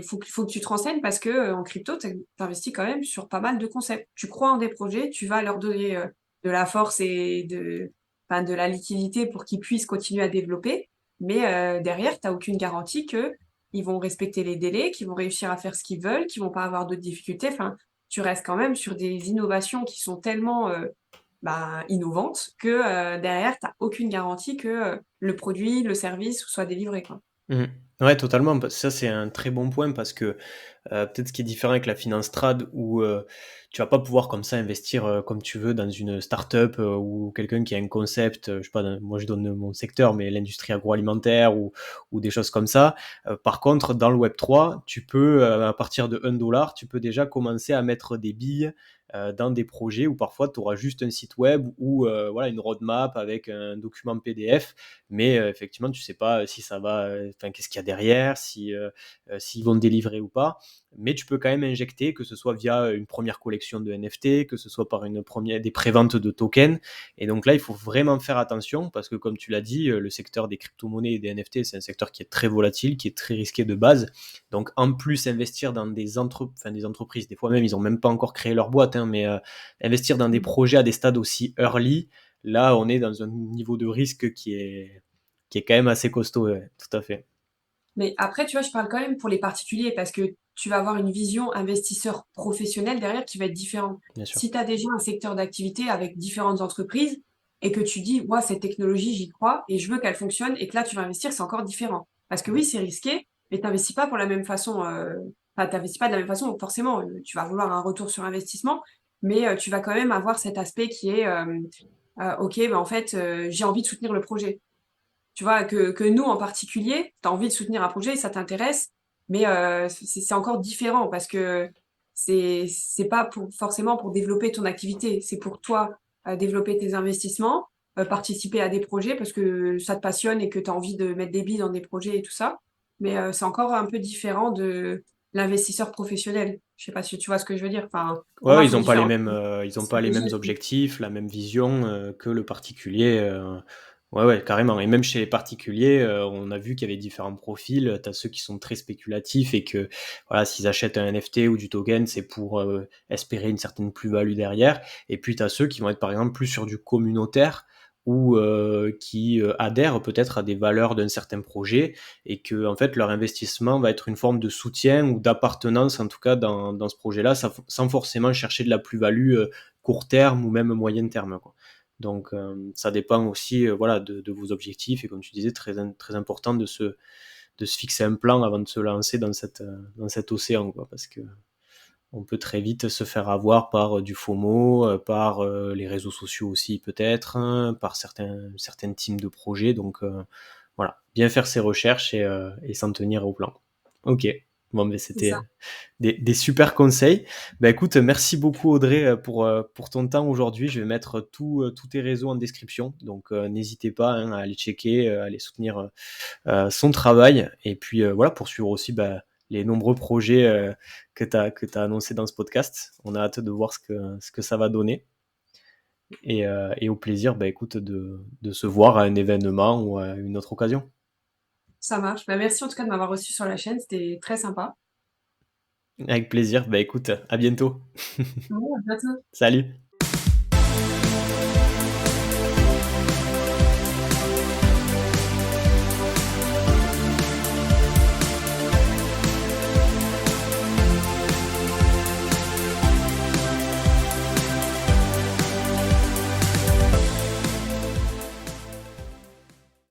faut que tu te renseignes parce que, en crypto, tu investis quand même sur pas mal de concepts. Tu crois en des projets, tu vas leur donner, de la force et de la liquidité pour qu'ils puissent continuer à développer. Mais, derrière, tu as aucune garantie qu'ils vont respecter les délais, qu'ils vont réussir à faire ce qu'ils veulent, qu'ils vont pas avoir de difficultés. Enfin, tu restes quand même sur des innovations qui sont tellement, bah, innovantes que, derrière, tu as aucune garantie que, le produit, le service soit délivré, quoi. Mmh. Ouais, totalement, ça, c'est un très bon point parce que, Peut-être ce qui est différent avec la finance trad où, tu vas pas pouvoir comme ça investir, comme tu veux dans une start-up, ou quelqu'un qui a un concept, je sais pas, moi je donne mon secteur, mais l'industrie agroalimentaire ou des choses comme ça. Par contre, dans le Web3, tu peux, à partir de 1 $, tu peux déjà commencer à mettre des billes, dans des projets où parfois tu auras juste un site web ou, voilà, une roadmap avec un document PDF, mais, effectivement, tu sais pas si ça va, enfin, qu'est-ce qu'il y a derrière, si, s'ils vont délivrer ou pas. Mais tu peux quand même injecter, que ce soit via une première collection de NFT, que ce soit par des préventes de tokens. Et donc là, il faut vraiment faire attention parce que, comme tu l'as dit, le secteur des crypto-monnaies et des NFT, c'est un secteur qui est très volatile, qui est très risqué de base. Donc, en plus, investir dans des entreprises, des fois même, ils n'ont même pas encore créé leur boîte, hein, mais investir dans des projets à des stades aussi early, là, on est dans un niveau de risque qui est quand même assez costaud, ouais, tout à fait. Mais après, tu vois, je parle quand même pour les particuliers parce que tu vas avoir une vision investisseur professionnel derrière qui va être différente. Bien sûr. Si tu as déjà un secteur d'activité avec différentes entreprises et que tu dis: «Moi, cette technologie, j'y crois et je veux qu'elle fonctionne» et que là, tu vas investir, c'est encore différent. Parce que oui, c'est risqué, mais tu investis pas pour la même façon, enfin, tu investis pas de la même façon, donc forcément, tu vas vouloir un retour sur investissement, mais tu vas quand même avoir cet aspect qui est, «OK, bah, en fait, j'ai envie de soutenir le projet». Tu vois? Que nous, en particulier, tu as envie de soutenir un projet et ça t'intéresse, mais c'est encore différent parce que c'est pas pour forcément pour développer ton activité. C'est pour toi, développer tes investissements, participer à des projets parce que ça te passionne et que tu as envie de mettre des billes dans des projets et tout ça. Mais c'est encore un peu différent de l'investisseur professionnel. Je sais pas si tu vois ce que je veux dire? Enfin, pour Ouais, moi, ouais, faut différencier ils ont ces pas les 2 mêmes gestes. objectifs, la même vision, que le particulier, ouais, ouais, carrément. Et même chez les particuliers, on a vu qu'il y avait différents profils. Tu as ceux qui sont très spéculatifs et que, voilà, s'ils achètent un NFT ou du token, c'est pour, espérer une certaine plus-value derrière. Et puis tu as ceux qui vont être, par exemple, plus sur du communautaire ou, qui, adhèrent peut-être à des valeurs d'un certain projet et que, en fait, leur investissement va être une forme de soutien ou d'appartenance, en tout cas, dans ce projet-là, sans forcément chercher de la plus-value, court terme ou même moyen terme, quoi. Donc, ça dépend aussi, voilà, de vos objectifs et comme tu disais, très important de se fixer un plan avant de se lancer dans cet océan, quoi, parce que on peut très vite se faire avoir par, du FOMO, par, les réseaux sociaux aussi peut-être, hein, par certaines teams de projets. Donc, voilà, bien faire ses recherches et s'en tenir au plan. OK. Bon, mais C'est ça. c'était des super conseils. Bah, écoute, merci beaucoup Audrey, pour ton temps aujourd'hui. Je vais mettre tous tes réseaux en description, donc n'hésitez pas, hein, à aller checker, à aller soutenir, son travail et puis, voilà, pour suivre aussi, bah, les nombreux projets, que tu as annoncés dans ce podcast. On a hâte de voir ce que ça va donner et au plaisir, bah, écoute, de se voir à un événement ou à une autre occasion. Ça marche. Bah, merci en tout cas de m'avoir reçu sur la chaîne, c'était très sympa. Avec plaisir, bah, écoute, à bientôt. Ouais, à bientôt. Salut.